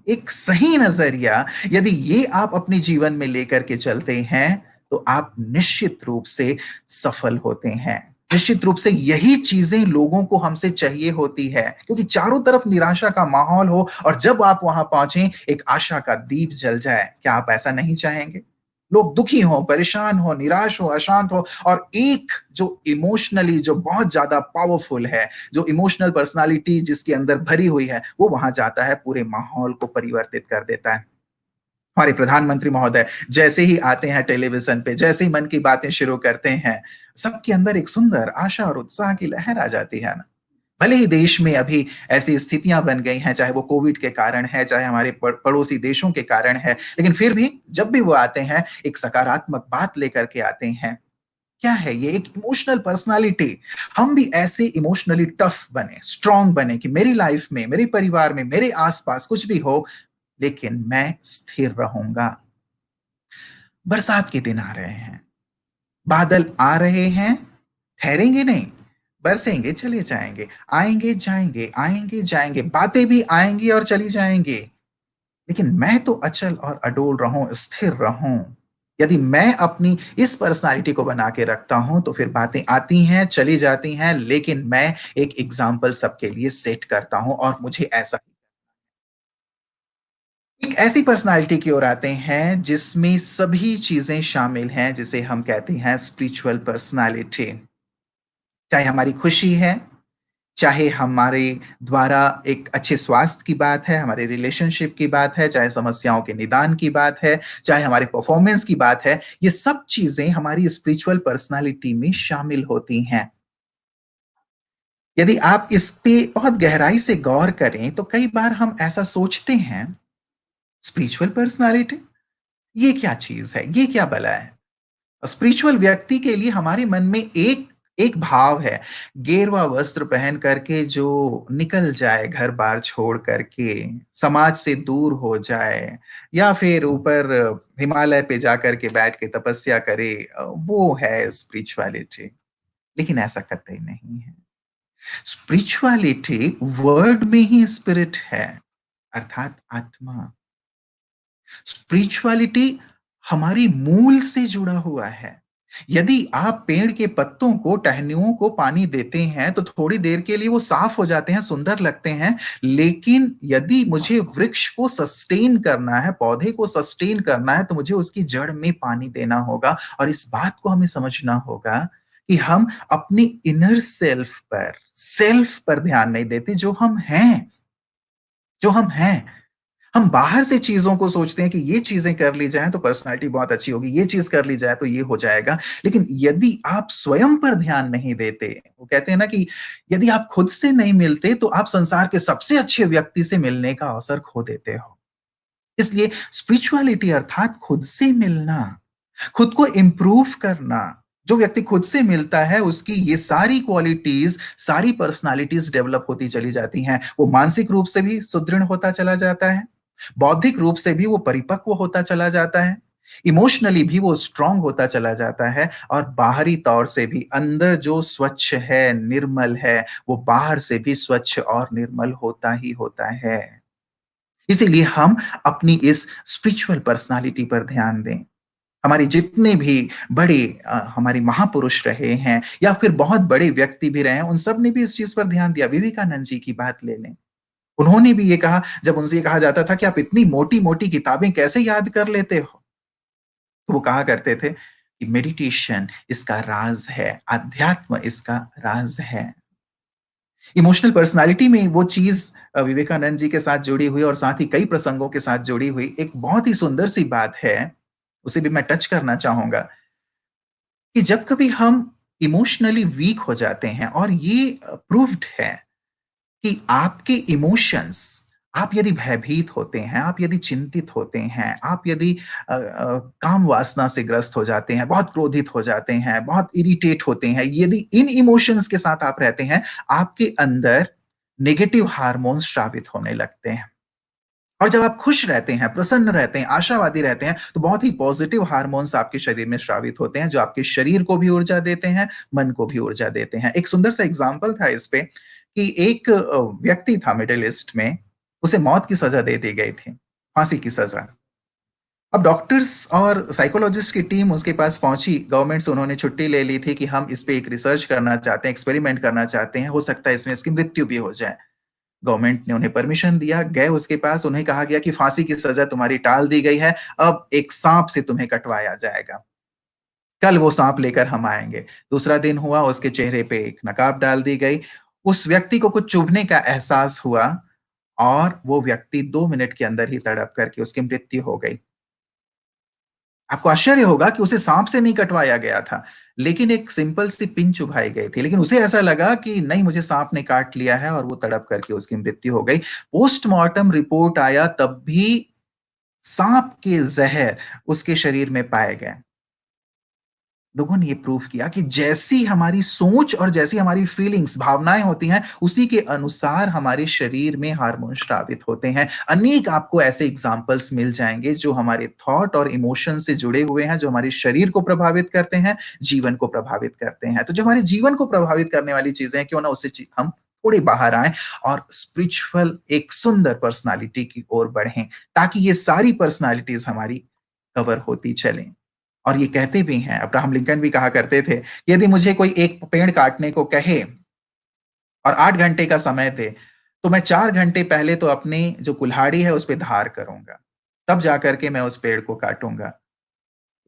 एक सही नजरिया, यदि ये आप अपने जीवन में लेकर के चलते हैं तो आप निश्चित रूप से सफल होते हैं। निश्चित रूप से यही चीजें लोगों को हमसे चाहिए होती है क्योंकि चारों तरफ निराशा का माहौल हो और जब आप वहां पहुंचे एक आशा का दीप जल जाए। क्या आप ऐसा नहीं चाहेंगे? लोग दुखी हो, परेशान हो, निराश हो, अशांत हो और एक जो इमोशनली जो बहुत ज्यादा पावरफुल है, जो इमोशनल पर्सनालिटी जिसके अंदर भरी हुई है, वो वहां जाता है, पूरे माहौल को परिवर्तित कर देता है। हमारे प्रधानमंत्री महोदय जैसे ही आते हैं टेलीविजन पे, जैसे ही मन की बातें शुरू करते हैं, सबके अंदर एक सुंदर आशा और उत्साह की लहर आ जाती है ना। भले ही देश में अभी ऐसी स्थितियां बन गई हैं, चाहे वो कोविड के कारण है, चाहे हमारे पड़ोसी देशों के कारण है, लेकिन फिर भी जब भी वो आते हैं, एक सकारात्मक बात लेकर के आते हैं। क्या है ये? एक इमोशनल पर्सनालिटी। हम भी ऐसे इमोशनली टफ बने, स्ट्रांग बने कि मेरी लाइफ में, मेरे परिवार में, मेरे आसपास कुछ भी हो, लेकिन मैं स्थिर रहूंगा। बरसात के दिन आ रहे हैं, बादल आ रहे हैं, ठहरेंगे नहीं, बरसेंगे चले जाएंगे, आएंगे जाएंगे, आएंगे जाएंगे, बातें भी आएंगी और चली जाएंगी, लेकिन मैं तो अचल और अडोल रहूं, स्थिर रहूं। यदि मैं अपनी इस पर्सनालिटी को बना के रखता हूं तो फिर बातें आती हैं, चली जाती हैं, लेकिन मैं एक एग्जाम्पल सबके लिए सेट करता हूं और मुझे ऐसा एक ऐसी पर्सनालिटी की ओर आते हैं जिसमें सभी चीजें शामिल हैं, जिसे हम कहते हैं स्पिरिचुअल पर्सनालिटी। चाहे हमारी खुशी है, चाहे हमारे द्वारा एक अच्छे स्वास्थ्य की बात है, हमारे रिलेशनशिप की बात है, चाहे समस्याओं के निदान की बात है, चाहे हमारे परफॉर्मेंस की बात है, ये सब चीजें हमारी स्पिरिचुअल पर्सनालिटी में शामिल होती हैं। यदि आप इस पे बहुत गहराई से गौर करें तो कई बार हम ऐसा सोचते हैं, स्पिरिचुअल पर्सनालिटी ये क्या चीज है, ये क्या बला है? स्पिरिचुअल व्यक्ति के लिए हमारे मन में एक एक भाव है, गेरुआ वस्त्र पहन करके जो निकल जाए घर बार छोड़ करके, समाज से दूर हो जाए या फिर ऊपर हिमालय पे जाकर के बैठ के तपस्या करे, वो है स्पिरिचुअलिटी। लेकिन ऐसा कतई नहीं है। स्पिरिचुअलिटी वर्ड में ही स्पिरिट है, अर्थात आत्मा। स्पिरिचुअलिटी हमारी मूल से जुड़ा हुआ है। यदि आप पेड़ के पत्तों को, टहनियों को पानी देते हैं तो थोड़ी देर के लिए वो साफ हो जाते हैं, सुंदर लगते हैं, लेकिन यदि मुझे वृक्ष को सस्टेन करना है, पौधे को सस्टेन करना है, तो मुझे उसकी जड़ में पानी देना होगा। और इस बात को हमें समझना होगा कि हम अपनी इनर सेल्फ पर ध्यान नहीं देते, जो हम हैं, जो हम हैं। हम बाहर से चीजों को सोचते हैं कि ये चीजें कर ली जाएं तो पर्सनालिटी बहुत अच्छी होगी, ये चीज कर ली जाए तो ये हो जाएगा। लेकिन यदि आप स्वयं पर ध्यान नहीं देते, वो कहते हैं ना कि यदि आप खुद से नहीं मिलते तो आप संसार के सबसे अच्छे व्यक्ति से मिलने का अवसर खो देते हो। इसलिए स्पिरिचुअलिटी अर्थात खुद से मिलना, खुद को इंप्रूव करना। जो व्यक्ति खुद से मिलता है उसकी ये सारी क्वालिटीज, सारी पर्सनालिटीज डेवलप होती चली जाती हैं। वो मानसिक रूप से भी सुदृढ़ होता चला जाता है, बौद्धिक रूप से भी वो परिपक्व होता चला जाता है, इमोशनली भी वो स्ट्रांग होता चला जाता है और बाहरी तौर से भी अंदर जो स्वच्छ है, निर्मल है, वो बाहर से भी स्वच्छ और निर्मल होता ही होता है। इसीलिए हम अपनी इस स्पिरिचुअल पर्सनालिटी पर ध्यान दें। हमारे जितने भी बड़े हमारे महापुरुष रहे हैं या फिर बहुत बड़े व्यक्ति भी रहे हैं, उन सब ने भी इस चीज़ पर ध्यान दिया। विवेकानंद जी की बात ले लें। उन्होंने भी ये कहा जब उनसे ये कहा जाता था कि आप इतनी मोटी-मोटी किताबें कैसे याद कर लेते हो? तो वो कहा करते थे कि मेडिटेशन इसका राज है, अध्यात्म इसका राज है। इमोशनल पर्सनैलिटी में वो चीज़ विवेकानंद जी के साथ जुड़ी हुई और साथ ही कई प्रसंगों के साथ जुड़ी हुई एक बहुत ही सुंदर सी बात है, उसे भी मैं टच करना चाहूँगा कि जब कभी हम इमोशनली वीक हो जाते हैं और ये प्रूव्ड है कि आपके इमोशंस आप यदि भयभीत होते हैं, आप यदि चिंतित होते हैं, आप यदि काम वासना से ग्रस्त हो जाते हैं, बहुत क्रोधित हो जाते हैं, बहुत इरिटेट होते हैं, यदि इन इमोशंस के साथ आप रहते हैं, आपके अंदर नेगेटिव हार्मोन्स स्रावित होने लगते हैं। और जब आप खुश रहते हैं, प्रसन्न रहते हैं, आशावादी रहते हैं, तो बहुत ही पॉजिटिव हार्मोन्स आपके शरीर में स्रावित होते हैं, जो आपके शरीर को भी ऊर्जा देते हैं, मन को भी ऊर्जा देते हैं। एक सुंदर सा एग्ज़ाम्पल था इस पे कि एक व्यक्ति था मिडल ईस्ट में, उसे मौत की सज़ा दे दी गई थी, फांसी की सज़ा। अब डॉक्टर्स और साइकोलॉजिस्ट की टीम उसके पास पहुँची, गवर्नमेंट से उन्होंने छुट्टी ले ली थी कि हम इस पे एक रिसर्च करना चाहते हैं, एक्सपेरिमेंट करना चाहते हैं, हो सकता है इसमें इसकी मृत्यु भी हो जाए। गवर्नमेंट ने उन्हें परमिशन दिया, गए उसके पास, उन्हें कहा गया कि फांसी की सज़ा तुम्हारी टाल दी गई है, अब एक साँप से तुम्हें कटवाया जाएगा। कल वो साँप लेकर हम आएँगे। दूसरा दिन हुआ, उसके चेहरे पे एक नकाब डाल दी गई। उस व्यक्ति को कुछ चुभने का एहसास हुआ और वो व्यक्ति 2 मिनट के अंदर ही तड़प करके उसकी मृत्यु हो गई। आपको आश्चर्य होगा कि उसे साँप से नहीं कटवाया गया था, लेकिन एक सिंपल सी पिन चुभाई गई थी। लेकिन उसे ऐसा लगा कि नहीं मुझे साँप ने काट लिया है और वो तड़प करके उसकी मृत्यु हो गई। पोस्टमार्टम रिपोर्ट आया तब भी साँप के ज़हर उसके शरीर में पाए गए। लोगों ने ये प्रूव किया कि जैसी हमारी सोच और जैसी हमारी फीलिंग्स, भावनाएँ होती हैं, उसी के अनुसार हमारे शरीर में हार्मोन स्रावित होते हैं। अनेक आपको ऐसे एग्ज़ाम्पल्स मिल जाएँगे जो हमारे थॉट और इमोशन से जुड़े हुए हैं, जो हमारे शरीर को प्रभावित करते हैं, जीवन को प्रभावित करते हैं। तो जो हमारे जीवन को प्रभावित करने वाली चीज़ें हैं, क्यों ना उससे हम थोड़े बाहर आएँ और स्पिरिचुअल एक सुंदर पर्सनैलिटी की ओर बढ़ें, ताकि ये सारी पर्सनैलिटीज़ हमारी कवर होती चलें। और ये कहते भी हैं, अब्राहम लिंकन भी कहा करते थे, कि यदि मुझे कोई एक पेड़ काटने को कहे और 8 घंटे का समय दे, तो मैं 4 घंटे पहले तो अपनी जो कुल्हाड़ी है, उस पे धार करूँगा। तब जाकर के मैं उस पेड़ को काटूँगा।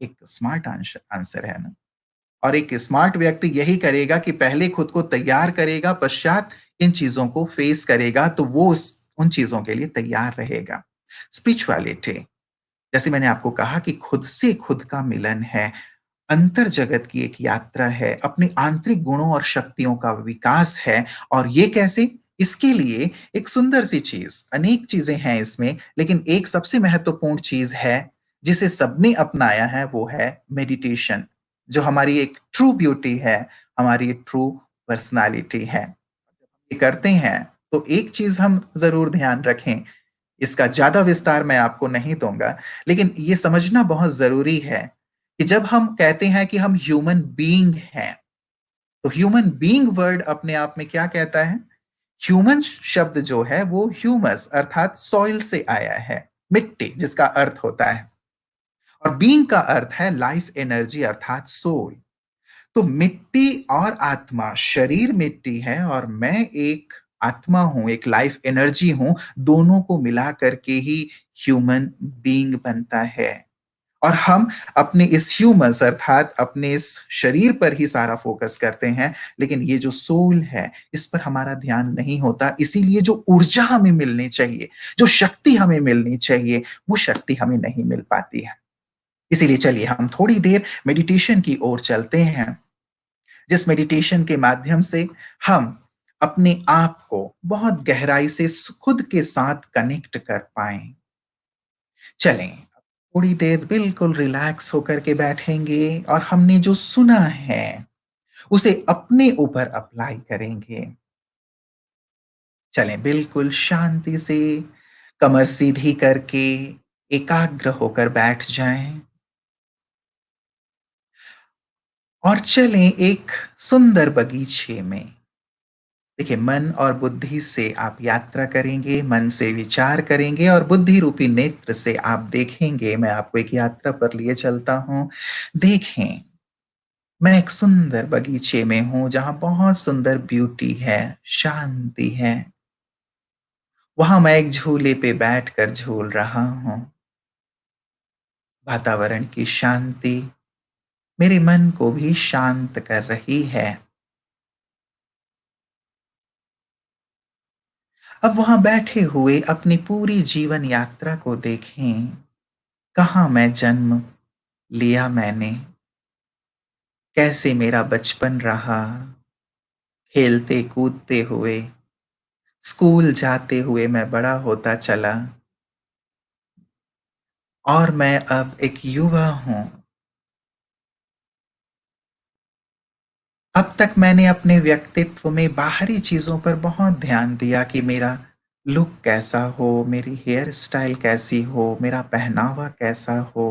एक स्मार्ट आंसर है ना? और एक स्मार्ट व्यक्ति यही करेगा कि पहले खुद को तैयार करेगा, पश्चात इन चीज़ों को फेस करेगा, तो वो उस उन चीज़ों के लिए तैयार रहेगा। स्पिरिचुअलिटी जैसे मैंने आपको कहा कि खुद से खुद का मिलन है। अंतर जगत की एक यात्रा है, अपने आंतरिक गुणों और शक्तियों का विकास है और ये कैसे? इसके लिए एक सुंदर सी चीज़, अनेक चीज़ें हैं इसमें, लेकिन एक सबसे महत्वपूर्ण चीज़ है, जिसे सबने अपनाया है, वो है मेडिटेशन, जो हमारी एक ट्रू ब्यूटी है, हमारी एक ट्रू पर्सनैलिटी है। ये करते हैं, तो एक चीज़ हम ज़रूर ध्यान रखें, इसका ज़्यादा विस्तार मैं आपको नहीं दूँगा, लेकिन ये समझना बहुत ज़रूरी है कि जब हम कहते हैं कि हम ह्यूमन बीइंग हैं, तो ह्यूमन बीइंग वर्ड अपने आप में क्या कहता है? ह्यूमन शब्द जो है वो ह्यूमस अर्थात सॉइल से आया है, मिट्टी जिसका अर्थ होता है और बीइंग का अर्थ है लाइफ एनर्जी अर्थात सोल। तो मिट्टी और आत्मा, शरीर मिट्टी है और मैं एक आत्मा हूँ, एक लाइफ एनर्जी हूँ, दोनों को मिला कर के ही ह्यूमन बीइंग बनता है। और हम अपने इस ह्यूमस अर्थात अपने इस शरीर पर ही सारा फ़ोकस करते हैं, लेकिन ये जो सोल है, इस पर हमारा ध्यान नहीं होता। इसीलिए जो ऊर्जा हमें मिलनी चाहिए, जो शक्ति हमें मिलनी चाहिए, वो शक्ति हमें नहीं मिल पाती है। इसीलिए चलिए हम थोड़ी देर मेडिटेशन की ओर चलते हैं। जिस मेडिटेशन के माध्यम से हम अपने आप को बहुत गहराई से खुद के साथ कनेक्ट कर पाएं। चलें थोड़ी देर बिल्कुल रिलैक्स होकर के बैठेंगे और हमने जो सुना है उसे अपने ऊपर अप्लाई करेंगे। चलें बिल्कुल शांति से कमर सीधी करके एकाग्र होकर बैठ जाएं और चलें एक सुंदर बगीचे में देखिए, मन और बुद्धि से आप यात्रा करेंगे, मन से विचार करेंगे और बुद्धि रूपी नेत्र से आप देखेंगे। मैं आपको एक यात्रा पर लिए चलता हूँ। देखें, मैं एक सुंदर बगीचे में हूँ जहाँ बहुत सुंदर ब्यूटी है, शांति है। वहाँ मैं एक झूले पे बैठकर झूल रहा हूँ। वातावरण की शांति मेरे मन को भी शांत कर रही है। अब वहाँ बैठे हुए अपनी पूरी जीवन यात्रा को देखें। कहाँ मैं जन्म लिया मैंने, कैसे मेरा बचपन रहा, खेलते कूदते हुए, स्कूल जाते हुए मैं बड़ा होता चला और मैं अब एक युवा हूँ। अब तक मैंने अपने व्यक्तित्व में बाहरी चीज़ों पर बहुत ध्यान दिया कि मेरा लुक कैसा हो, मेरी हेयर स्टाइल कैसी हो, मेरा पहनावा कैसा हो।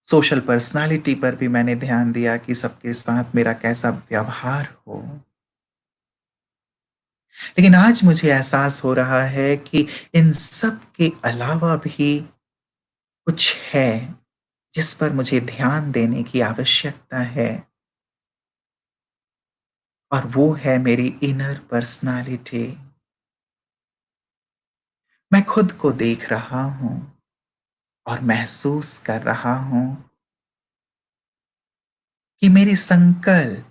सोशल पर्सनैलिटी पर भी मैंने ध्यान दिया कि सबके साथ मेरा कैसा व्यवहार हो। लेकिन आज मुझे एहसास हो रहा है कि इन सब के अलावा भी कुछ है, जिस पर मुझे ध्यान देने की आवश्यकता है और वो है मेरी इनर पर्सनैलिटी। मैं खुद को देख रहा हूँ और महसूस कर रहा हूँ कि मेरे संकल्प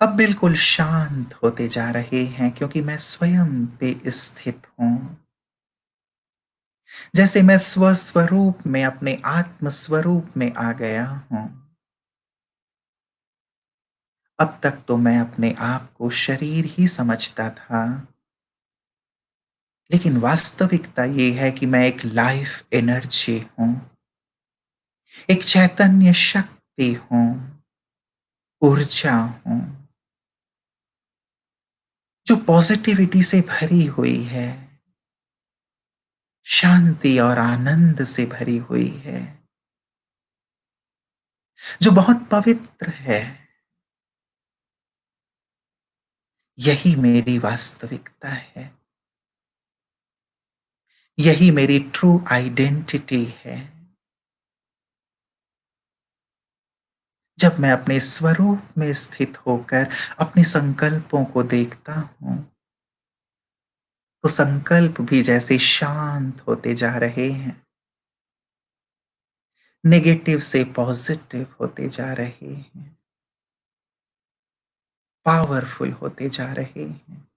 अब बिल्कुल शांत होते जा रहे हैं क्योंकि मैं स्वयं पे स्थित हूँ। जैसे मैं स्वस्वरूप में अपने आत्म स्वरूप में आ गया हूँ। अब तक तो मैं अपने आप को शरीर ही समझता था, लेकिन वास्तविकता ये है कि मैं एक लाइफ एनर्जी हूँ, एक चैतन्य शक्ति हूँ, ऊर्जा हूँ, जो पॉजिटिविटी से भरी हुई है, शांति और आनंद से भरी हुई है, जो बहुत पवित्र है। यही मेरी वास्तविकता है। यही मेरी ट्रू आइडेंटिटी है। जब मैं अपने स्वरूप में स्थित होकर अपने संकल्पों को देखता हूँ, तो संकल्प भी जैसे शांत होते जा रहे हैं, नेगेटिव से पॉजिटिव होते जा रहे हैं, पावरफुल होते जा रहे हैं।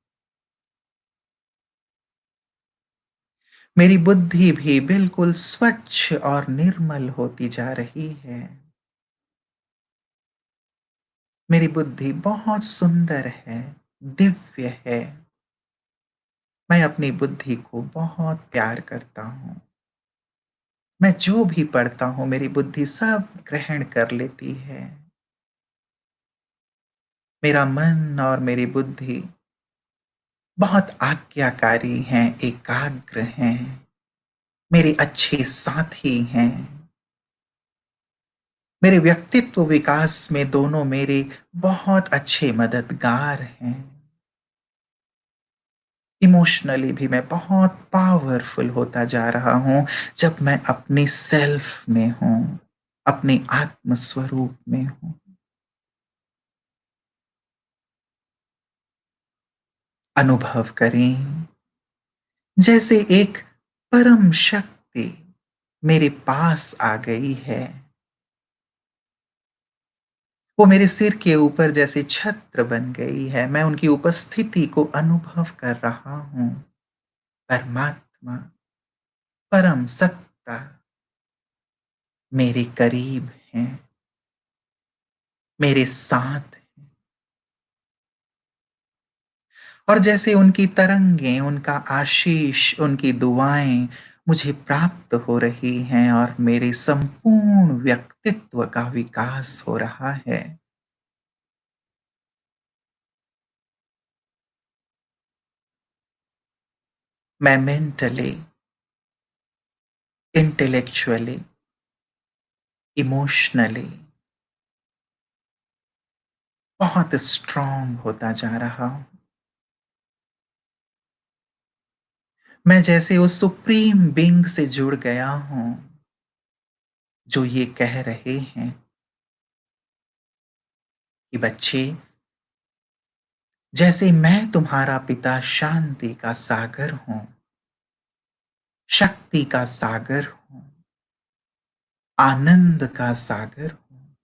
मेरी बुद्धि भी बिल्कुल स्वच्छ और निर्मल होती जा रही है। मेरी बुद्धि बहुत सुंदर है, दिव्य है। मैं अपनी बुद्धि को बहुत प्यार करता हूँ। मैं जो भी पढ़ता हूँ मेरी बुद्धि सब ग्रहण कर लेती है। मेरा मन और मेरी बुद्धि बहुत आज्ञाकारी हैं, एकाग्र हैं, मेरे अच्छे साथी हैं। मेरे व्यक्तित्व विकास में दोनों मेरे बहुत अच्छे मददगार हैं। इमोशनली भी मैं बहुत पावरफुल होता जा रहा हूँ जब मैं अपने सेल्फ में हूँ, अपने आत्म स्वरूप में हूँ। अनुभव करें जैसे एक परम शक्ति मेरे पास आ गई है। वो मेरे सिर के ऊपर जैसे छत्र बन गई है। मैं उनकी उपस्थिति को अनुभव कर रहा हूँ। परमात्मा, परम सत्ता मेरे करीब हैं, मेरे साथ हैं। और जैसे उनकी तरंगें, उनका आशीष, उनकी दुआएं मुझे प्राप्त हो रही हैं और मेरे संपूर्ण व्यक्तित्व का विकास हो रहा है। मैं मेंटली, इंटेलेक्चुअली, इमोशनली बहुत स्ट्रांग होता जा रहा हूँ। मैं जैसे उस सुप्रीम बीइंग से जुड़ गया हूँ, जो ये कह रहे हैं कि बच्चे, जैसे मैं तुम्हारा पिता शांति का सागर हूँ, शक्ति का सागर हूँ, आनंद का सागर हूँ,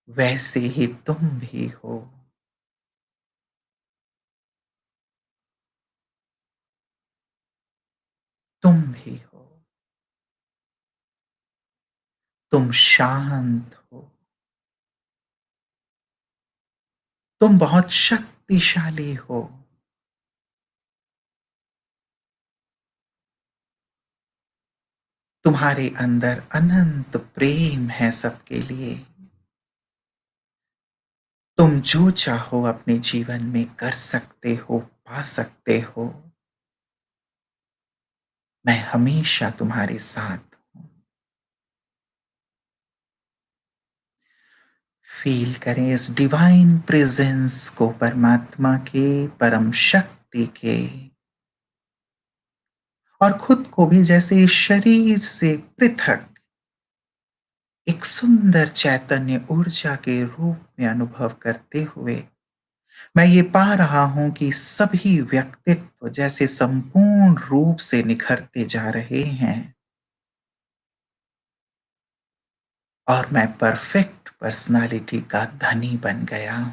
वैसे ही तुम भी हो। तुम भी हो। तुम शांत हो। तुम बहुत शक्तिशाली हो। तुम्हारे अंदर अनंत प्रेम है सबके लिए। तुम जो चाहो अपने जीवन में कर सकते हो, पा सकते हो। मैं हमेशा तुम्हारे साथ हूँ। फ़ील करें इस डिवाइन प्रेज़ेंस को, परमात्मा के, परम शक्ति के, और खुद को भी जैसे शरीर से पृथक एक सुंदर चैतन्य ऊर्जा के रूप में अनुभव करते हुए, मैं ये पा रहा हूं कि सभी व्यक्तित्व जैसे संपूर्ण रूप से निखरते जा रहे हैं और मैं परफेक्ट पर्सनालिटी का धनी बन गया हूं।